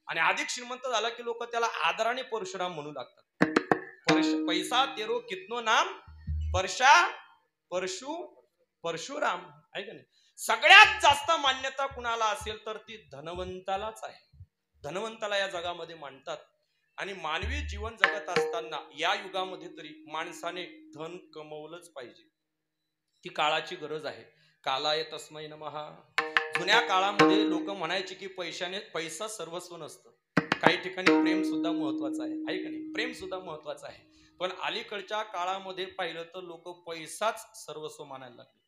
आणि अधिक श्रीमंत झाला की लोक त्याला आदराने परशुराम म्हणू लागतात. पैसा तेरो कितनो नाम, परशा परशु परशुराम. आहे का नाही? सगळ्यात जास्त मान्यता कुणाला असेल तर ती धनवंतालाच आहे. धनवंताला या जगामध्ये मानतात. आणि मानवी जीवन जगत असताना या युगामध्ये तरी माणसाने धन कमवलंच पाहिजे. ती काळाची गरज आहे. कालाय तस्मै नमः. जुन्या काळामध्ये लोक म्हणायचे की पैसा सर्वस्व नसतं. काही ठिकाणी प्रेम सुद्धा महत्वाचं आहे का नाही? प्रेम सुद्धा महत्वाचं आहे. पण अलीकडच्या काळामध्ये पाहिलं तर लोक पैसाच सर्वस्व मानायला लागले,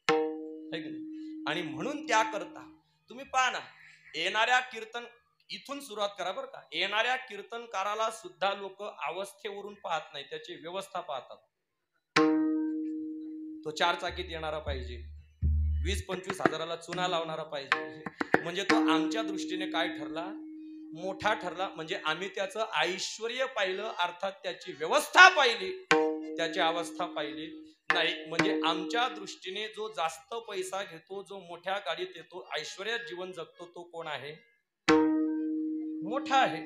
आहे की नाही? आणि म्हणून त्याकरता तुम्ही पहा ना, येणाऱ्या कीर्तन इथून सुरुवात करा बरं का. येणाऱ्या कीर्तनकाराला सुद्धा लोक अवस्थेवरून पाहत नाही, त्याची व्यवस्था पाहतात. तो 4 चाकीत येणारा पाहिजे, 20-25 हजाराला चुना लावणारा पाहिजे, म्हणजे तो आमच्या दृष्टीने काय ठरला? मोठा ठरला. म्हणजे आम्ही त्याचं ऐश्वर्य पाहिलं, अर्थात त्याची व्यवस्था पाहिली, त्याची अवस्था पाहिली नाही. म्हणजे आमच्या दृष्टीने जो जास्त पैसा घेतो, जो मोठ्या गाडीत येतो, ऐश्वर्यात जीवन जगतो, तो कोण आहे? मोठा आहे.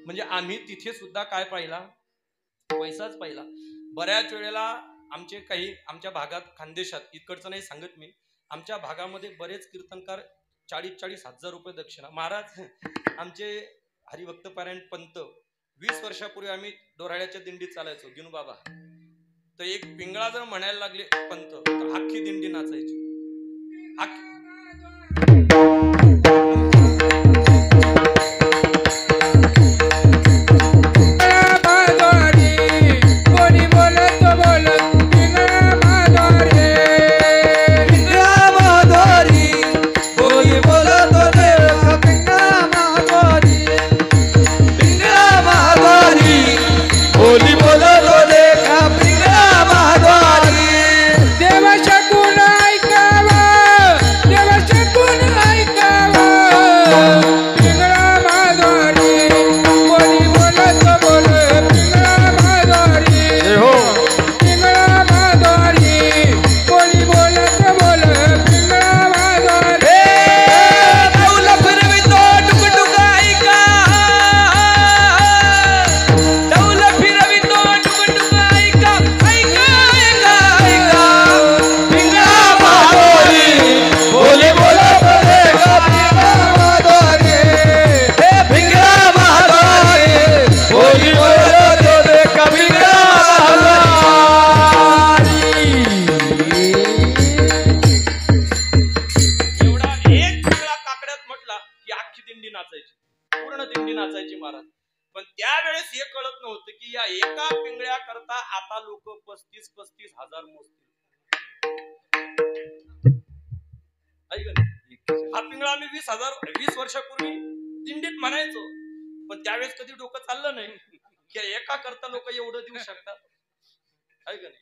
म्हणजे आम्ही तिथे सुद्धा काय पाहिला? पैसाच पाहिला. बऱ्याच वेळेला आमच्या भागात, खानदेशात, इकडचं नाही सांगत मी, आमच्या भागामध्ये बरेच कीर्तनकार 40-40 हजार रुपये दक्षिणा. महाराज, आमचे हरिभक्त पारायण पंत 20 वर्षापूर्वी आम्ही डोराळ्याच्या दिंडीत चालायचो, गिनू बाबा. तर एक पिंगळा जर म्हणायला लागले पंत तर अख्खी दिंडी नाचायची. एवढा एक पिंगळा काकड्यात म्हटला की अख्खी दिंडी नाचायची, पूर्ण दिंडी नाचायची महाराज. पण त्यावेळेस हे कळत नव्हतं की या एका पिंगळ्या करता आता लोक 35-35 हजार मोजतील. हा पिंगळा आम्ही 20 वर्षापूर्वी दिंडीत म्हणायचो, पण त्यावेळेस कधी डोकं चाललं नाही की एका करता लोक एवढं देऊ शकतात. ऐक नाही,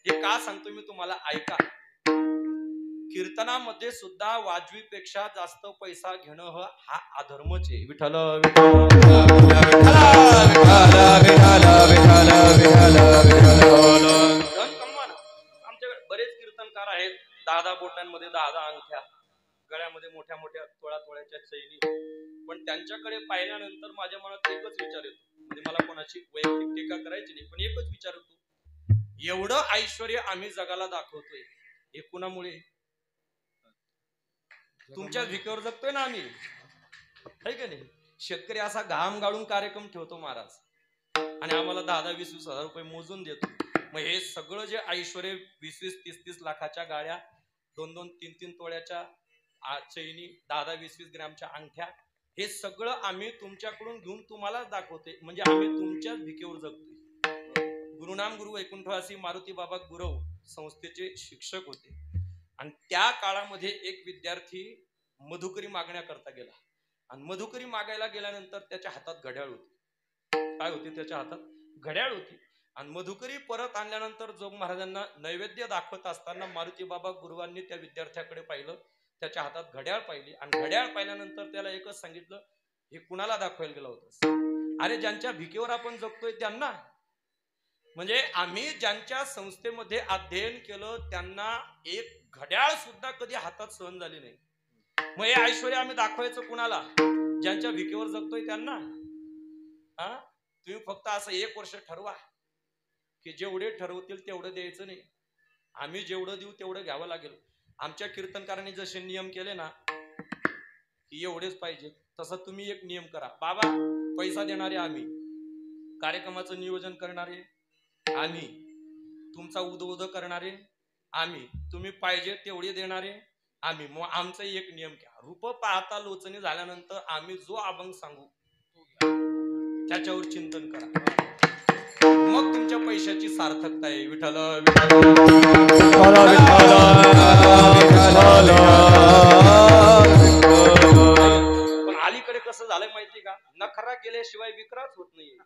हे का सांगतो मी तुम्हाला, ऐका. कीर्तनामध्ये सुद्धा वाजवीपेक्षा जास्त पैसा घेणं हा अधर्मच आहे. विठ्ठल आमच्याकडे बरेच कीर्तनकार आहेत, 10 बोटांमध्ये 10 अंगठ्या, गळ्यामध्ये मोठ्या मोठ्या तोळ्याच्या चैनी. पण त्यांच्याकडे पाहिल्यानंतर माझ्या मनात एकच विचार येतो, म्हणजे मला कोणाची वैयक्तिक टीका करायची नाही, पण एकच विचार येतो, एवढं ऐश्वर्य आम्ही जगाला दाखवतोय हे कुणामुळे? तुमच्या भिकेवर जगतोय ना आम्ही, है का नाही? शेतकरी असा घाम गाळून कार्यक्रम ठेवतो महाराज, आणि आम्हाला 10-20 हजार रुपये मोजून देतो. मग हे सगळं जे ऐश्वर्य, 20-30 लाखाच्या गाड्या, 2-2, 3-3 तोळ्याच्या चैनी, 10-20 ग्रॅमच्या अंगठ्या, हे सगळं आम्ही तुमच्याकडून घेऊन तुम्हाला दाखवते, म्हणजे आम्ही तुमच्याच भिकेवर जगतोय. गुरुनाम गुरु वैकुंठवासी मारुती बाबा गुरव संस्थेचे शिक्षक होते, आणि त्या काळामध्ये एक विद्यार्थी मधुकरी मागण्याकरता गेला, आणि मधुकरी मागायला गेल्यानंतर त्याच्या हातात घड्याळ होती. काय होती त्याच्या हातात? घड्याळ होती. आणि मधुकरी परत आणल्यानंतर जोग महाराजांना नैवेद्य दाखवत असताना मारुती बाबा गुरुवांनी त्या विद्यार्थ्याकडे पाहिलं, त्याच्या हातात घड्याळ पाहिली, आणि घड्याळ पाहिल्यानंतर त्याला एकच सांगितलं, हे कुणाला दाखवायला गेला होतास? अरे ज्यांच्या भिकेवर आपण जगतोय त्यांना. म्हणजे आम्ही ज्यांच्या संस्थेमध्ये अध्ययन केलं त्यांना एक घड्याळ सुद्धा कधी हातात सहन झाली नाही. मग हे ऐश्वर्य आम्ही दाखवायचं कुणाला? ज्यांच्या भिकेवर जगतोय त्यांना. तुम्ही फक्त असं 1 वर्ष ठरवा की जेवढे ठरवतील तेवढं द्यायचं नाही, आम्ही जेवढं देऊ तेवढं घ्यावं लागेल. आमच्या कीर्तनकारांनी जसे नियम केले ना की एवढेच पाहिजे, तसं तुम्ही एक नियम करा. बाबा पैसा देणारे आम्ही, कार्यक्रमाचं नियोजन करणारे आम्ही, तुमचा उद करणारे आम्ही, तुम्ही पाहिजे तेवढे देणारे आम्ही. मग आमचा एक नियम घ्या, रूप पाहता लोचनी झाल्यानंतर आम्ही जो अभंग सांगू त्याच्यावर चिंतन करा, मग तुमच्या पैशाची सार्थकता आहे. विठ्ठल पण अलीकडे कसं झालंय माहिती का, नखरा केल्याशिवाय विक्राच होत नाहीये.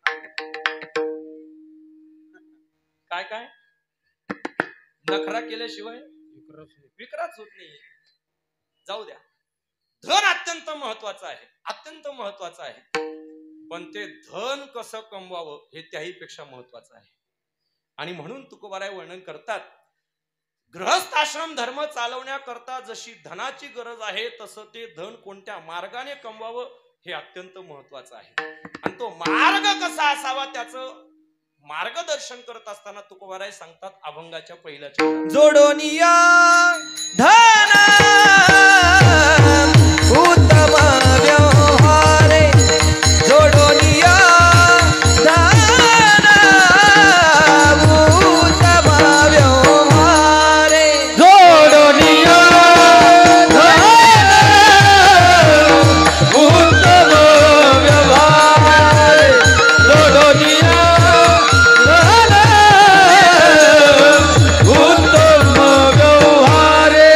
काय नखरा केल्याशिवाय विक्राच होत नाही. जाऊ द्या, धन अत्यंत महत्वाचं आहे, अत्यंत महत्वाचं आहे, पण ते धन कसं कमवावं हे त्याही पेक्षा महत्वाचं आहे. आणि म्हणून तुकोबाराय वर्णन करतात, गृहस्थाश्रम धर्म चालवण्याकरता जशी धनाची गरज आहे तसं ते धन कोणत्या मार्गाने कमवावं हे अत्यंत महत्वाचं आहे. आणि तो मार्ग कसा असावा त्याचं मार्गदर्शन करत असताना तुकोबाराय सांगतात अभंगाच्या पहिल्याच्या, जोडोनिया धन उत्तम व्यवहारे, जोडोनिया धन उत्तम व्यवहारे, जोडोनिया धन उत्तम व्यवहारे, जोडोनिया उत्तम व्यवहारे.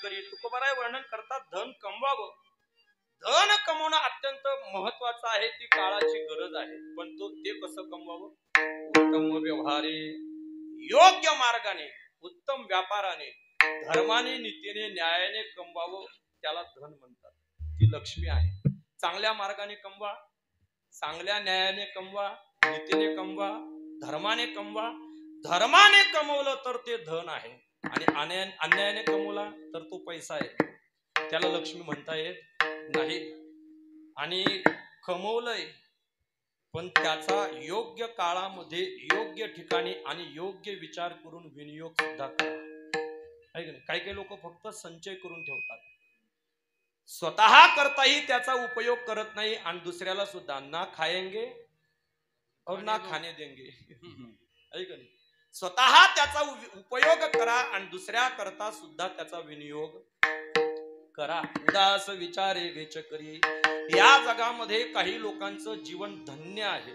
करी तुकोबाराय वर्णन करतात धन कमवावं. धन कमवणं अत्यंत महत्वाचं आहे, ती काळाची गरज आहे. पण ते कसं कमवावं? उत्तम व्यवहारे, योग्य मार्गाने, उत्तम व्यापाराने, धर्माने, नीतीने, न्यायाने कमवावं, त्याला धन म्हणतात. ती लक्ष्मी आहे. चांगल्या मार्गाने कमवा, चांगल्या न्यायाने कमवा, नीतीने कमवा, धर्माने कमवा. धर्माने कमवलं तर ते धन आहे, आणि अन्यायाने कमवला तर तो पैसा आहे, त्याला लक्ष्मी म्हणता येत नाही. आणि कमवलंय पण त्याचा योग्य काळामध्ये, योग्य ठिकाणी आणि योग्य विचार करून विनियोग सुद्धा करा. आहे की नाही? काही काही लोक फक्त संचय करून ठेवतात, स्वतः करताही त्याचा उपयोग करत नाही, आणि दुसऱ्याला सुद्धा ना खाएंगे और ना खाने देंगे. आहे की नाही? स्वतः त्याचा उपयोग करा आणि दुसऱ्या करता सुद्धा त्याचा विनियोग करा. उदास विचारे वेच करी. या जगामध्ये काही लोकांचं जीवन धन्य आहे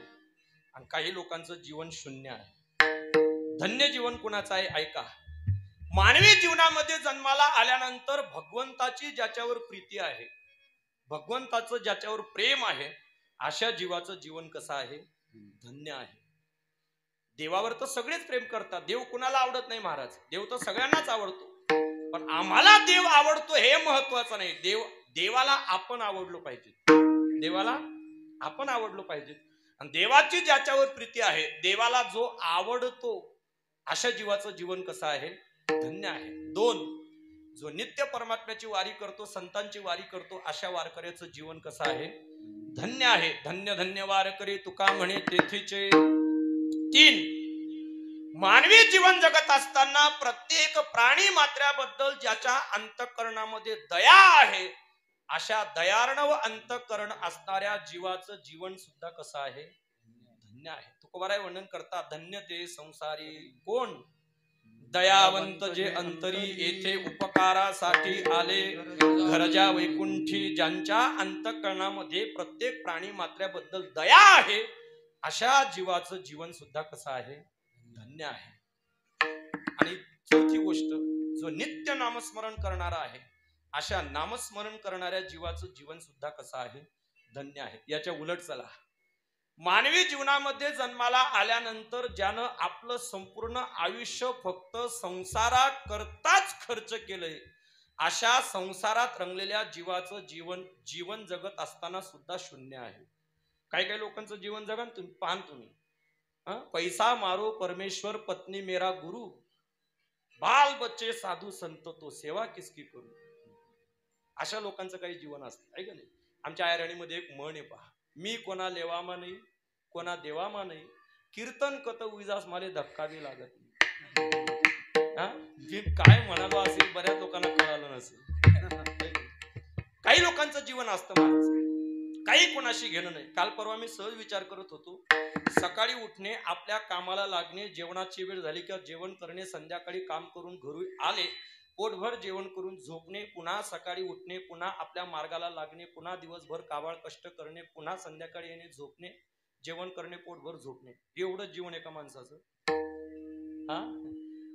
आणि काही लोकांचं जीवन शून्य आहे. धन्य जीवन कुणाचं आहे? ऐका. मानवी जीवनामध्ये जन्माला आल्यानंतर भगवंताची ज्याच्यावर प्रीती आहे, भगवंताचं ज्याच्यावर प्रेम आहे, अशा जीवाचं जीवन कसं आहे? धन्य आहे. देवावर तर सगळेच प्रेम करतात, देव कुणाला आवडत नाही महाराज, देव तर सगळ्यांनाच आवडतो. पण आम्हाला देव आवडतो हे महत्वाचं नाही, देवाला आपण आवडलो पाहिजे, देवाला आपण आवडलो पाहिजे. आणि देवाची ज्याच्यावर प्रीती आहे, देवाला जो आवडतो, अशा जीवाचं जीवन कसं आहे? धन्य आहे. 2, जो नित्य परमात्म्याची वारी करतो, संतांची वारी करतो, अशा वारकऱ्याचं जीवन कसं आहे? धन्य आहे. धन्य धन्य वारकरी तुका म्हणे तेथीचे. 3, मानवी जीवन जगत असताना प्रत्येक प्राणी मात्र्याबद्दल ज्याच्या अंतःकरणामध्ये दया आहे, अशा दयार्णव अंतःकरण असणाऱ्या जीवाचं जीवन सुद्धा कसं आहे? धन्य आहे. तुकोबाराय वर्णन करतात, धन्य ते संसारी कोण? दयावंत जे अंतरी येथे उपकारासाठी आले, घरच्या वैकुंठी ज्यांच्या अंतःकरणामध्ये प्रत्येक प्राणी मात्र्याबद्दल दया आहे, अशा जीवाचं जीवन सुद्धा कसं आहे? धन्य आहे. आणि 4थी गोष्ट, जो नित्य नामस्मरण करणारा आहे, अशा नामस्मरण करणाऱ्या जीवाचं जीवन सुद्धा कसं आहे? धन्य आहे. याच्या उलट चला, मानवी जीवनामध्ये जन्माला आल्यानंतर ज्यानं आपलं संपूर्ण आयुष्य फक्त संसाराकरताच खर्च केलंय, अशा संसारात रंगलेल्या जीवाचं जीवन जगत असताना सुद्धा शून्य आहे. काही काही लोकांचं जीवन जगा तुम्ही पाहन, तुम्ही पैसा मारो परमेश्वर, पत्नी मेरा गुरु, बाल बच्चे साधू संत तो, सेवा किसकी करू. अशा लोकांचं काही जीवन असतं, आहे का नाही? आमच्या आयराणीमध्ये एक म्हण आहे पहा, मी कोणा लेवामा नाही, कोणा देवामा नाही, कीर्तन कत उजास माले धक्कावी लागत नाही. मी काय म्हणालो असेल, बऱ्याच लोकांना कळालं नसेल. काही लोकांचं जीवन असतं महाराज, काही कोणाशी घेणं नाही. काल परवा मी सहज विचार करत होतो, सकाळी उठणे, आपल्या कामाला लागणे, जेवणाची वेळ झाली किंवा जेवण करणे, संध्याकाळी काम करून घरी आले, पोटभर जेवण करून झोपणे, पुन्हा सकाळी उठणे, पुन्हा आपल्या मार्गाला लागणे, पुन्हा दिवसभर काबाड कष्ट करणे, पुन्हा संध्याकाळी येणे, झोपणे, जेवण करणे, पोटभर झोपणे, एवढं जीवन एका माणसाचं.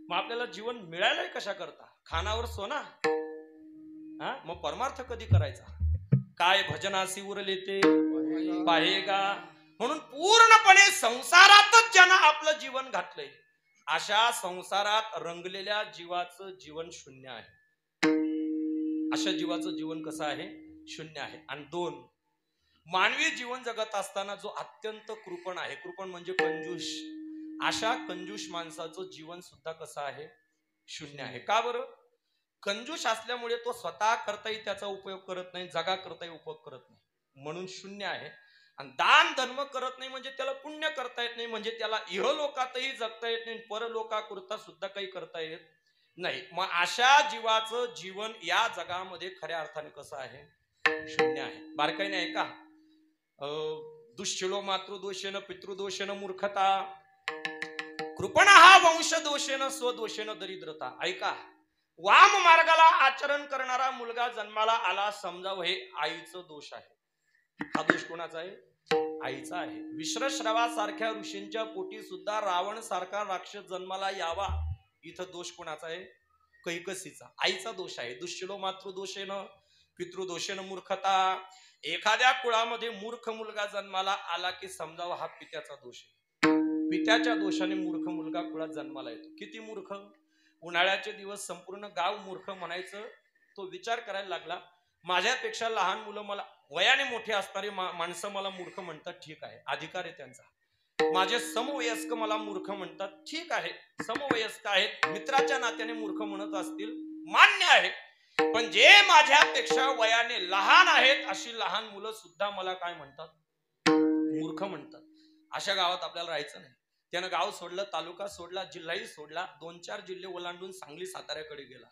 मग आपल्याला जीवन मिळालंय कशा करता? खानावर सोना. मग परमार्थ कधी करायचा? काय भजनासी उरले ते पाहेगा. म्हणून पूर्णपणे संसारातच ज्यानं आपलं जीवन घातलंय, अशा संसारात रंगलेल्या जीवाचं जीवन शून्य आहे. अशा जीवाचं जीवन कसं आहे? शून्य आहे. आणि 2, मानवी जीवन जगत असताना जो अत्यंत कृपण आहे, कृपण म्हणजे कंजूस, अशा कंजूस माणसाचं जीवन सुद्धा कसं आहे? शून्य आहे. का बरं? कंजूस असल्यामुळे तो स्वतः करताही त्याचा उपयोग करत नाही, जगा करताही उपयोग करत नाही, म्हणून शून्य आहे. आणि दान धर्म करत नाही म्हणजे त्याला पुण्य करता येत नाही, म्हणजे त्याला इहलोकातही जगता येत नाही, परलोकाकरता सुद्धा काही करता येत नाही. मग अशा जीवाचं जीवन या जगामध्ये खऱ्या अर्थाने कसं आहे? शून्य आहे. बारकाईने ऐका, दुश्शिलो मातृदोषेन पितृदोषेन मूर्खता, कृपण हा वंशदोषेन स्वदोषेन दरिद्रता. ऐका, वाम मार्गाला आचरण करणारा मुलगा जन्माला आला, समजावं हे आईचं दोष आहे. हा दोष कोणाचा आहे? आईचा आहे. विश्रश्रवासारख्या ऋषींच्या पोटी सुद्धा रावण सारखा राक्षस जन्माला यावा, इथं दोष कोणाचा आहे? कैकसीचा आईचा दोष आहे. दुश्शीलो मातृदोषेन पितृदोषेन मूर्खता. एखाद्या कुळामध्ये मूर्ख मुलगा जन्माला आला की समजावा हा पित्याचा दोष आहे. पित्याच्या दोषाने मूर्ख मुलगा कुळात जन्माला येतो. किती मूर्ख. उन्हाळ्याचे दिवस संपूर्ण गाव मूर्ख म्हणायचं. तो विचार करायला लागला, माझ्यापेक्षा लहान मुलं मला वयाने मोठे असणारी माणसं मला मूर्ख म्हणतात, ठीक आहे, अधिकार आहे त्यांचा. माझे समवयस्क मला मूर्ख म्हणतात, ठीक आहे, समवयस्क आहेत, मित्राच्या नात्याने मूर्ख म्हणत असतील, मान्य आहे. पण जे माझ्यापेक्षा वयाने लहान आहेत अशी लहान मुलं सुद्धा मला काय म्हणतात, मूर्ख म्हणतात. अशा गावात आपल्याला राहायचं नाही. त्यानं गाव सोडलं, तालुका सोडला, जिल्हाही सोडला, 2-4 जिल्हे ओलांडून सांगली साताऱ्याकडे गेला.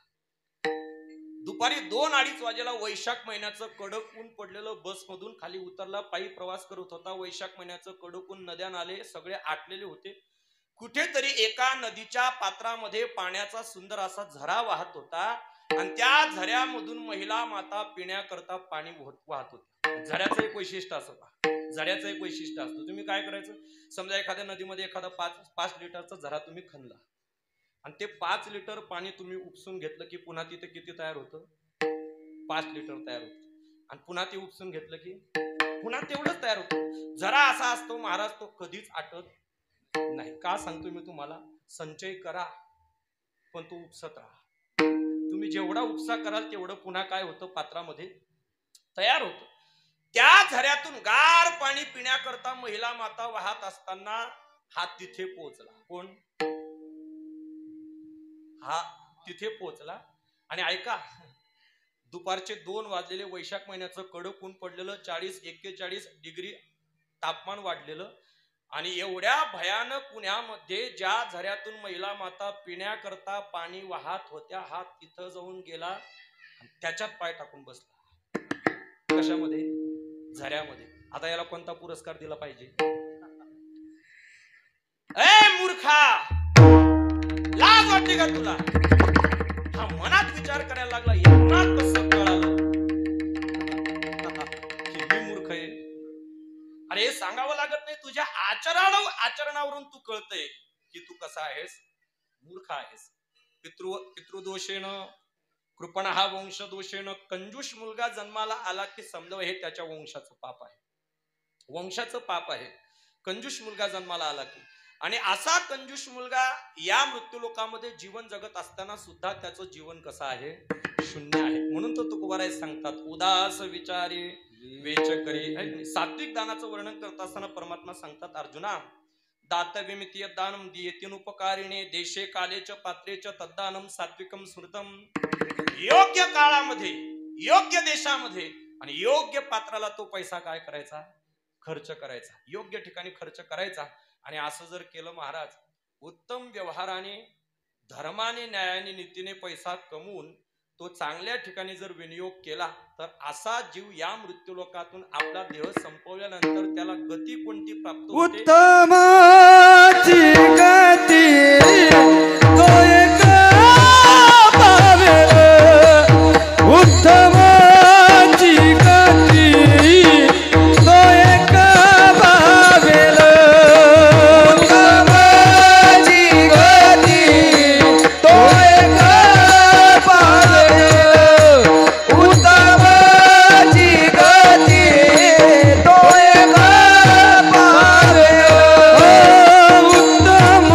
दुपारी 2-2:30 वाजेला वैशाख महिन्याचं कडक ऊन पडलेलं बसमधून खाली उतरला. पायी प्रवास करत होता. वैशाख महिन्याचं कडक ऊन, नद्या नाले सगळे आटलेले होते. कुठेतरी एका नदीच्या पात्रामध्ये पाण्याचा सुंदर असा झरा वाहत होता आणि त्या झऱ्यामधून महिला माता पिण्याकरता पाणी वाहत होते. झऱ्याचं एक वैशिष्ट्य असं, झऱ्याचं एक वैशिष्ट्य असतं. तुम्ही काय करायचं, समजा एखाद्या नदीमध्ये एखादा 5 लिटरचा झरा तुम्ही खणला आणि ते 5 लिटर पाणी तुम्ही उपसून घेतलं की पुन्हा तिथे किती तयार होतं, 5 लिटर तयार होतं. आणि पुन्हा ते उपसून घेतलं की पुन्हा तेवढंच तयार होतं. झरा असा असतो महाराज, तो कधीच आटत नाही. का सांगतो मी तुम्हाला, संचय करा पण तो उपसत राहा. तुम्ही जेवढा उपसा कराल तेवढं पुन्हा काय होतं, पात्रामध्ये तयार होतं. त्या झऱ्यातून गार पाणी पिण्याकरता महिला माता वाहत असताना हा तिथे पोहोचला. कोण? हा तिथे पोहोचला. आणि ऐका, दुपारचे 2 वाजलेले, वैशाख महिन्याचं कडक ऊन पडलेलं, 40-41 डिग्री तापमान वाढलेलं. आणि एवढ्या भयानक पुण्यामध्ये ज्या झऱ्यातून महिला माता पिण्याकरता पाणी वाहत होत्या, हा तिथं जाऊन गेला आणि त्याच्यात पाय टाकून बसला. कशामध्ये? झऱ्यामध्ये. आता याला कोणता पुरस्कार दिला पाहिजे? ए मूर्खा, लाज वाटते का तुला? हा मनात विचार करायला लागला, यांना कसं कळालं की मी मूर्ख आहे? अरे सांगावं लागत नाही, तुझ्या आचरणावरून तू कळतंय की तू कसा आहेस, मूर्ख आहेस. पितृदोषेनं कृपण हा वंशदोषेनं. कंजूष मुलगा जन्माला आला की समजावं हे त्याच्या वंशाचं पाप आहे, वंशाचं पाप आहे. कंजूष मुलगा जन्माला आला की. आणि असा कंजूष मुलगा या मृत्यूलोकामध्ये जीवन जगत असताना सुद्धा त्याचं जीवन कसं आहे, शून्य आहे. म्हणून तो तुकोबाराय सांगतात, उदास विचारी वेच करी. सात्विक दानाचं वर्णन करत असताना परमात्मा सांगतात, अर्जुना दातव्यमितीय दानम दियेतीनुपकारिणे देशे कालेच पात्रेच तद्दानम सात्विकम स्मृतम. योग्य काळामध्ये, योग्य देशामध्ये आणि योग्य पात्राला तो पैसा काय करायचा, खर्च करायचा, योग्य ठिकाणी खर्च करायचा. आणि असं जर केलं महाराज, उत्तम व्यवहाराने, धर्माने, न्यायाने, नीतीने पैसा कमवून तो चांगल्या ठिकाणी जर विनियोग केला तर असा जीव या मृत्यूलोकातून आपला देह संपवल्यानंतर त्याला गती कोणती प्राप्त होते? उत्तमाची गती तो एक पावेल. उत्तमाची गती तो एक पावेल. उत्तमाची गती तो एक पावेल. उत्तमाची गती तो एक पावेल. उत्तम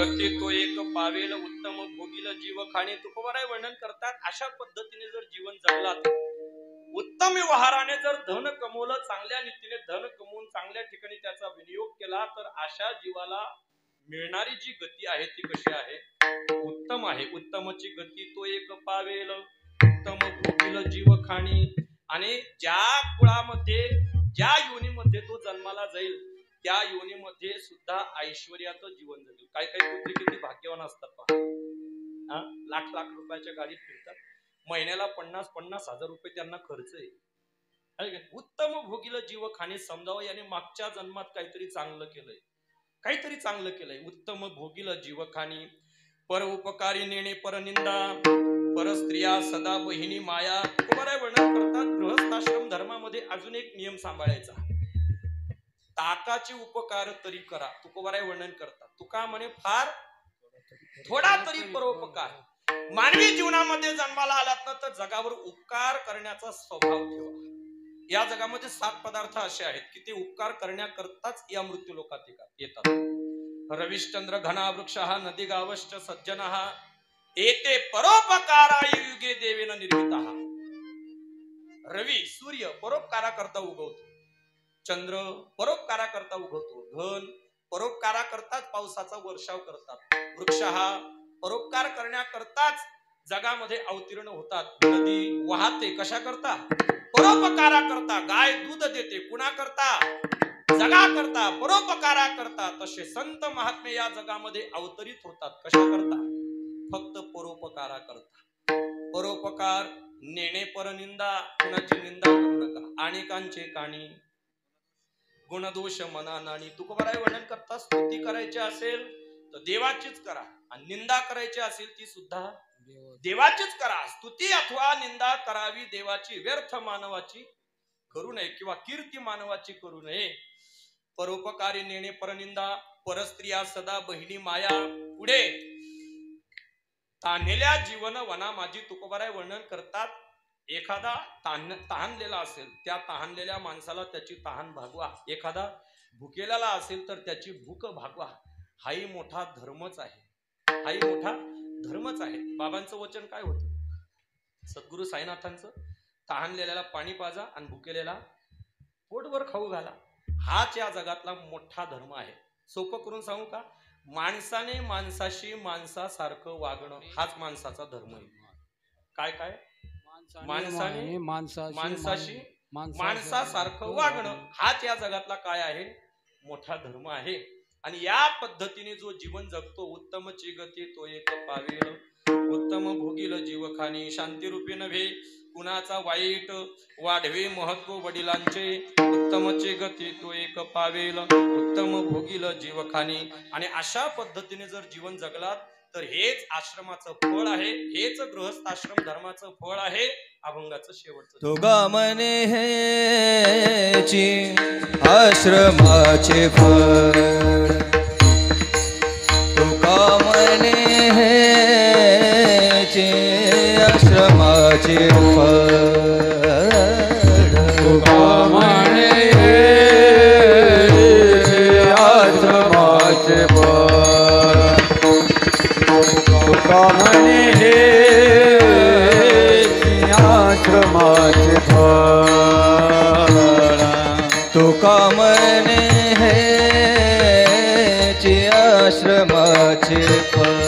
गती तो एक पावेल उत्तम भोगील जीव खाणे तुकोबाराय वर्णन करतात. अशा पद्धतीने जर जीवन जगलात, उत्तम व्यवहाराने जर धन कमवलं, चांगल्या रीतीने धन कमवून चांगल्या ठिकाणी त्याचा विनियोग केला, तर अशा जीवाला मिळणारी जी गती आहे ती कशी आहे? उत्तम आहे. उत्तमची गती तो एक पावेल उत्तम भोगील जीव खाणी. आणि ज्या कुळामध्ये, ज्या योनीमध्ये तो जन्माला जाईल, त्या योनीमध्ये सुद्धा ऐश्वर्याचं जीवन जगेल. काही काही पुत्री किती भाग्यवान असतात पहा, लाख लाख रुपयाच्या गाडीत फिरतात, महिन्याला 50-50 हजार रुपये त्यांना खर्च आहे. उत्तम भोगील जीव खाणे समजावं, याने मागच्या जन्मात काहीतरी चांगलं केलंय, काहीतरी चांगलं केलंय. उत्तम भोगील जीव खाणी पर उपकारी नेणे पर निंदा पर स्त्रिया सदा बहिणी माया. कुमाराय वर्णन करतात गृहस्थाश्रम धर्मामध्ये अजून एक नियम सांभाळायचा, ताकाची उपकार तरी करा. तुकोबाराय वर्णन करतात, तुका म्हणे फार थोडा तरी परोपकार. मानवी जीवनामध्ये जन्माला आलात ना, तर जगावर उपकार करण्याचा स्वभाव ठेवा. या जगामध्ये 7 पदार्थ असे आहेत की ते उपकार करण्याकरताच या मृत्यू लोकात येतात. रविश्चंद्र घना वृक्ष हा नदी गावश्च सज्जन हा एते परोपकाराय युगे देवेन निर्मिता. रवी सूर्य परोपकारा करता उगवतो, चंद्र परोपकारा करता उगवतो, घन परोपकारा करताच पावसाचा वर्षाव करतात, वृक्ष हा परोपकार करण्याकरताच जगामध्ये अवतीर्ण होतात, नदी वाहते कशा करता? परोपकारा करता. गाय दूध देते कुणा करता? जगा करता, परोपकारा करता. तसे संत महात्मे या जगामध्ये अवतरित होतात कशा करता? फक्त परोपकारा करता. परोपकार नेणे परनिंदा, कुणाची निंदा करू नका. अनेकांचे काणी गुणदोष मना नाणी. तुकोबाराय वर्णन करता, स्तुती करायची असेल तर देवाचीच करा, आणि निंदा करायची असेल ती सुद्धा देवाचीच करा. स्तुती अथवा निंदा करावी देवाची, व्यर्थ मानवाची करू नये किंवा कीर्ती मानवाची करू नये. परोपकारी नेणे परनिंदा परस्त्रिया सदा बहिणी माया. पुढे तान्हेल्या जीवन वना माझी. तुकोबाराय वर्णन करतात, एखादा तहानलेला असेल, त्या तहानलेल्या माणसाला त्याची तहान भागवा. एखादा भुकेलेला असेल तर त्याची भूक भागवा. हाही मोठा धर्मच आहे, हाही मोठा धर्मच आहे. बाबांचं वचन काय होतं? सद्गुरु साईनाथांचं, तहानलेल्याला पाणी पाजा आणि भुकेलेला पोटभर खाऊ घाला. हाच या जगातला मोठा धर्म आहे. सोपं करून सांगू का? माणसाने माणसाशी माणसासारखं वागणं हाच माणसाचा धर्म आहे. काय काय? माणसाने माणसाशी माणसासारखं वागणं हाच या जगातला काय आहे? मोठा धर्म आहे. आणि या पद्धतीने जो जीवन जगतो, उत्तमची गती तो एक पावेल उत्तम भोगील जीवखानी. शांती रूपी नव्हे कुणाचा वाईट, वाढवे महत्व वडिलांचे. उत्तमची गती तो एक पावेल उत्तम भोगील जीवखानी. आणि अशा पद्धतीने जर जीवन जगलात तर हेच आश्रमाचं फळ आहे, हेच गृहस्थाश्रम धर्माचं फळ आहे, अभंगाचं शेवटचं. तुगा म्हणे हेची आश्रमाचे फळ, तुका म्हणे हेची आश्रमाचे फळ, तुका म्हणे आश्रमाचे फळ, तुका म्हणे आश्रमाचे फळ, तुका म्हणे हेची आश्रमाचे फळ.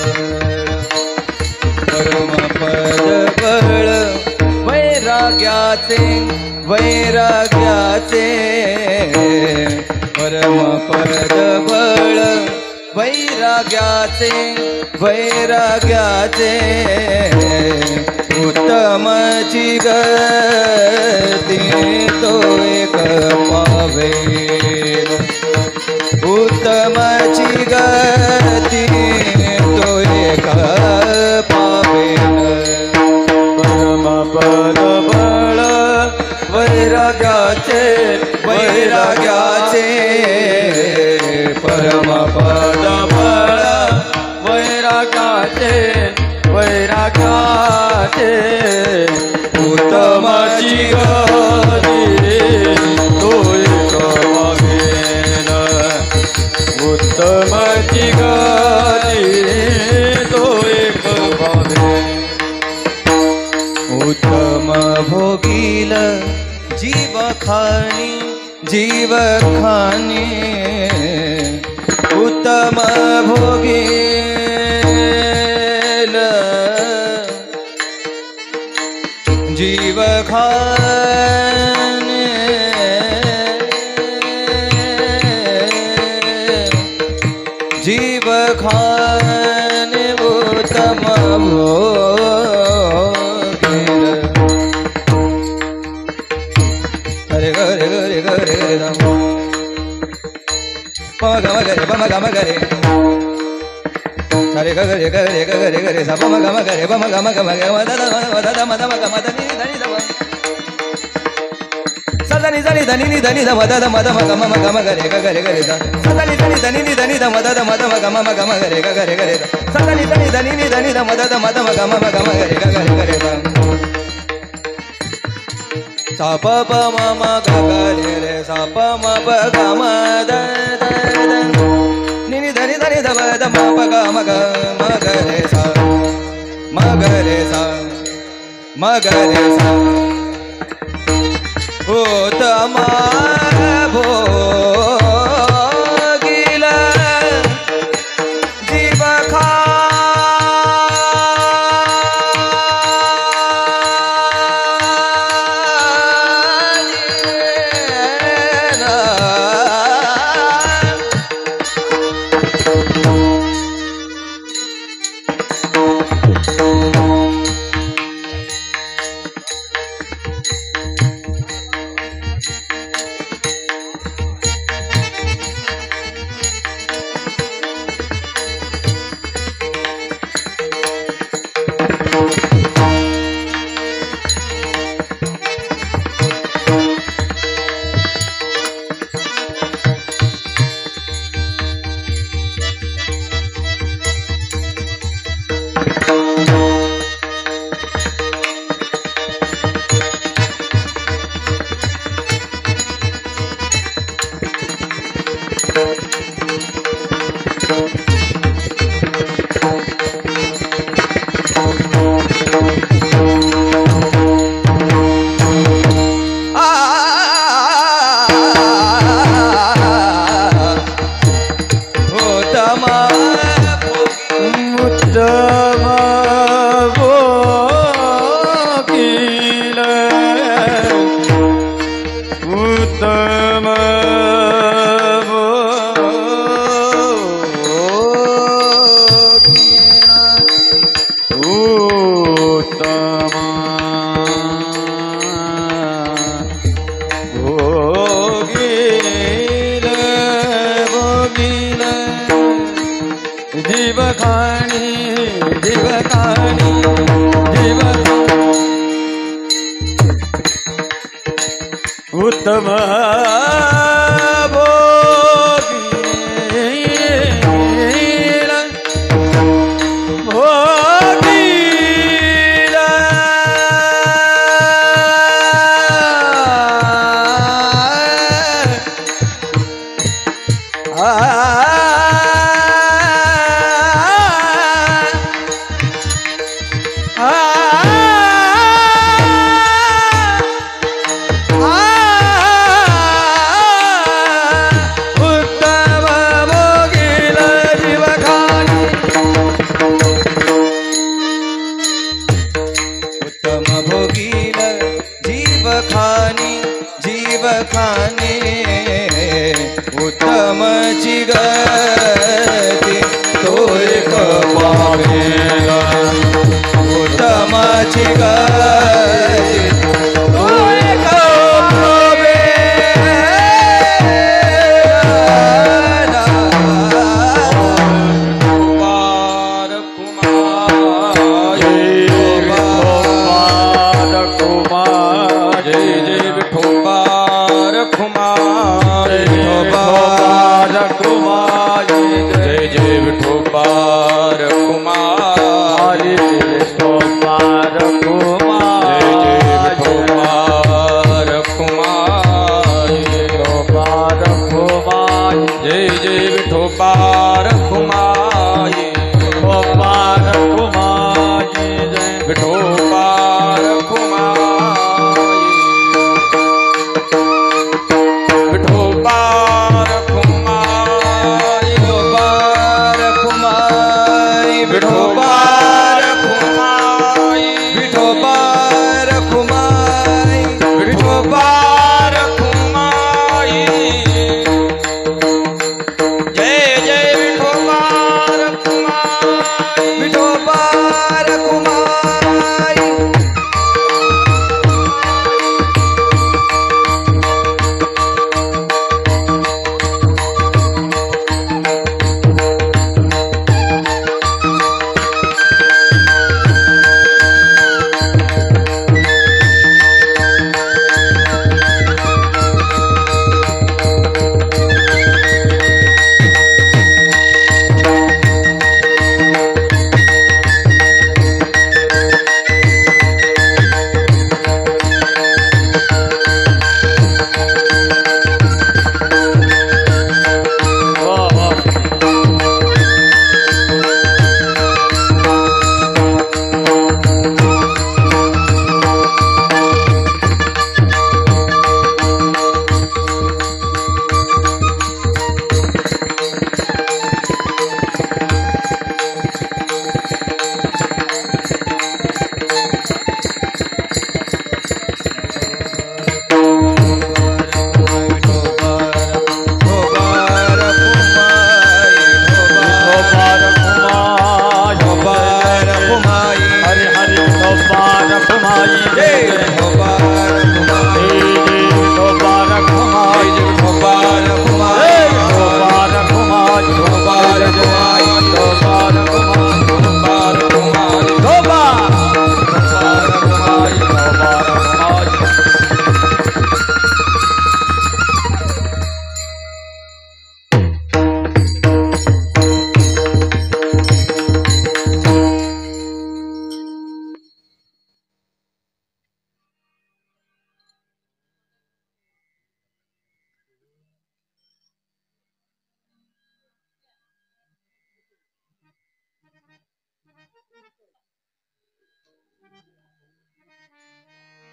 परमपद बळ वैराग्याचे, वैराग्याचे, परमपद बळ वैराग्याचे, वैराग्याचे. उत्तमची गती तो एक पावेल, उत्तमची गती तो एक पावेल. परमपद बळ वैराग्याचे, वैराग्याचे, परमपद बळ वैराग्याचे, वैराग्याचे. उत्तमची गती तो एक पावेल, उत्तमची गती जीव खाने उत्तम भोगेल जीव खाने जीव खाने उत्तम भोगेल हरे गरे गरे गरे गरे राम पम गम गरे हरे गरे गरे गरे गरे सा पम गम गरे मद मद मद नि धनि दम सदा नि धनि धनि नि धनि दम मद मद गम गरे गरे सा सदा नि धनि नि धनि दम मद गम गरे गरे सदा नि धनि नि धनि दम मद गम गरे गरे सा सा प प म म ग ग रे रे सा प म प ग म द द द नि नि ध नि ध नि ध प द म प ग म ग रे सा म ग रे सा म ग रे सा उत्तम भोगिल जीव उत्तम भोगील भोगील खाने उत्तम चिगती तो एक पावेला उत्तम चिगती तो एक पावेला पार कुमार जय जय विठोबार कुमार विठोबार कुमार जय जय विठोबार कुमार विठोबार कुमार जय जय विठोबार कुमार विठोबार कुमार जय जय विठोबार कुमार विठोबार कुमार जय विठोबार कुमार विठोबा रखुमाई विठोबा रखुमाई विठोबा रखुमाई जय जय विठोबा रखुमाई विठोबा रखुमाई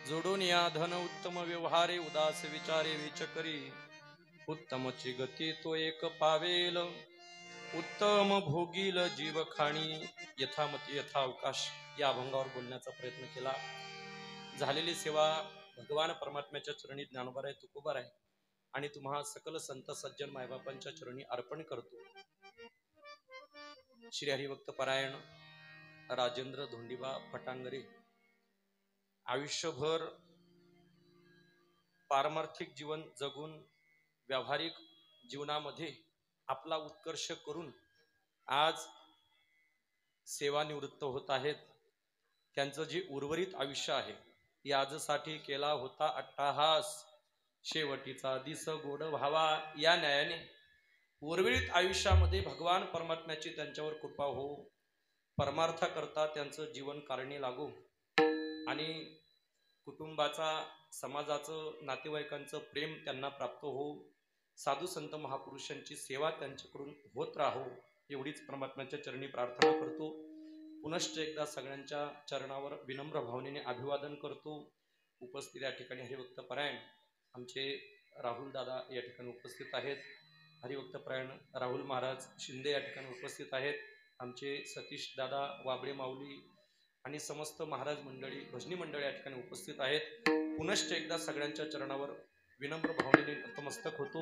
जोडून या धन उत्तम व्यवहारे उदास विचारे विचकरी उत्तमची गती तो एक पावेल उत्तम भोगील जीव खाणी यथामती यथावकाश या अभंगावर बोलण्याचा प्रयत्न केला. झालेली सेवा भगवान परमात्म्याच्या चरणी ज्ञानोबाराय तुकोबाराय आणि तुम्हा सकल संत सज्जन मायबापांच्या चरणी अर्पण करतो. श्री हरिभक्त परायण राजेंद्र धोंडीबा फटांगरे आयुष्यभर पारमार्थिक जीवन जगून व्यावहारिक जीवनामध्ये आपला उत्कर्ष करून आज सेवानिवृत्त होत आहेत. त्यांचं जे उर्वरित आयुष्य आहे याजसाठी केला होता अट्टाहास शेवटीचा दिस गोड व्हावा या न्यायाने उर्वरित आयुष्यामध्ये भगवान परमात्म्याची त्यांच्यावर कृपा हो, परमार्थाकरता त्यांचं जीवन कारणी लागो आणि कुटुंबाचा समाजाचं नातेवाईकांचं प्रेम त्यांना प्राप्त हो, साधू संत महापुरुषांची सेवा त्यांच्याकडून होत राहो एवढीच परमात्म्याच्या चरणी प्रार्थना करतो. पुनश्च एकदा सगळ्यांच्या चरणावर विनम्र भावनेने अभिवादन करतो. उपस्थित या ठिकाणी हरिभक्त परायण आमचे राहुल दादा या ठिकाणी उपस्थित आहेत. हरिभक्त परायण राहुल महाराज शिंदे या ठिकाणी उपस्थित आहेत. आमचे सतीश दादा वाबळे माऊली आणि समस्त महाराज मंडळी भजनी मंडळी या ठिकाणी उपस्थित आहेत. पुनश्च एकदा सगळ्यांच्या चरणावर विनम्र भावनेने नतमस्तक होतो.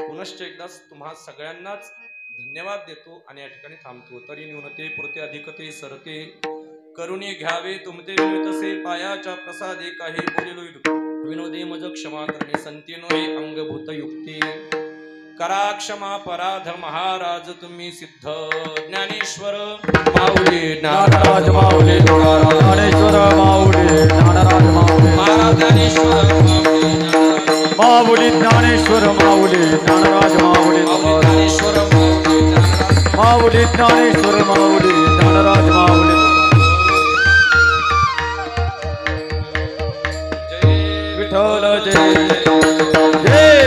पुनश्च एकदा तुम्हा सगळ्यांनाच धन्यवाद देतो आणि या ठिकाणी थांबतो. तरी न्यूनते पुरते अधिकते सरते करुणी घ्यावे तुमते विनुतसे पायाच्या प्रसादे काही बोलिलो विनोदे मज क्षमा करणे संतीनो हे अंगभूत युक्ती करा क्षमा पराध महाराज तुम्ही सिद्ध ज्ञानेश्वर माऊली नाराज माऊली ज्ञानेश्वर माऊली नाराज माऊली महाराज ज्ञानेश्वर माऊली ज्ञानेश्वर माऊली नाराज माऊली ज्ञानेश्वर माऊली ज्ञानेश्वर माऊली नाराज माऊली जय विठ्ठल जय जय विठ्ठल जय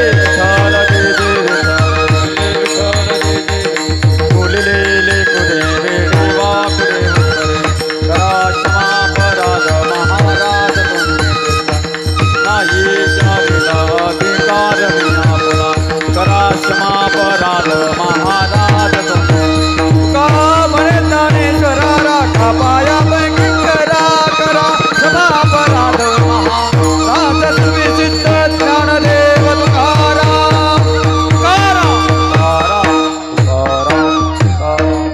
महाराज महाराज का म्हणे अपराध महा राजस्वी सिद्ध ज्ञानदेव तुकाराम तुकाराम तुकाराम तुकाराम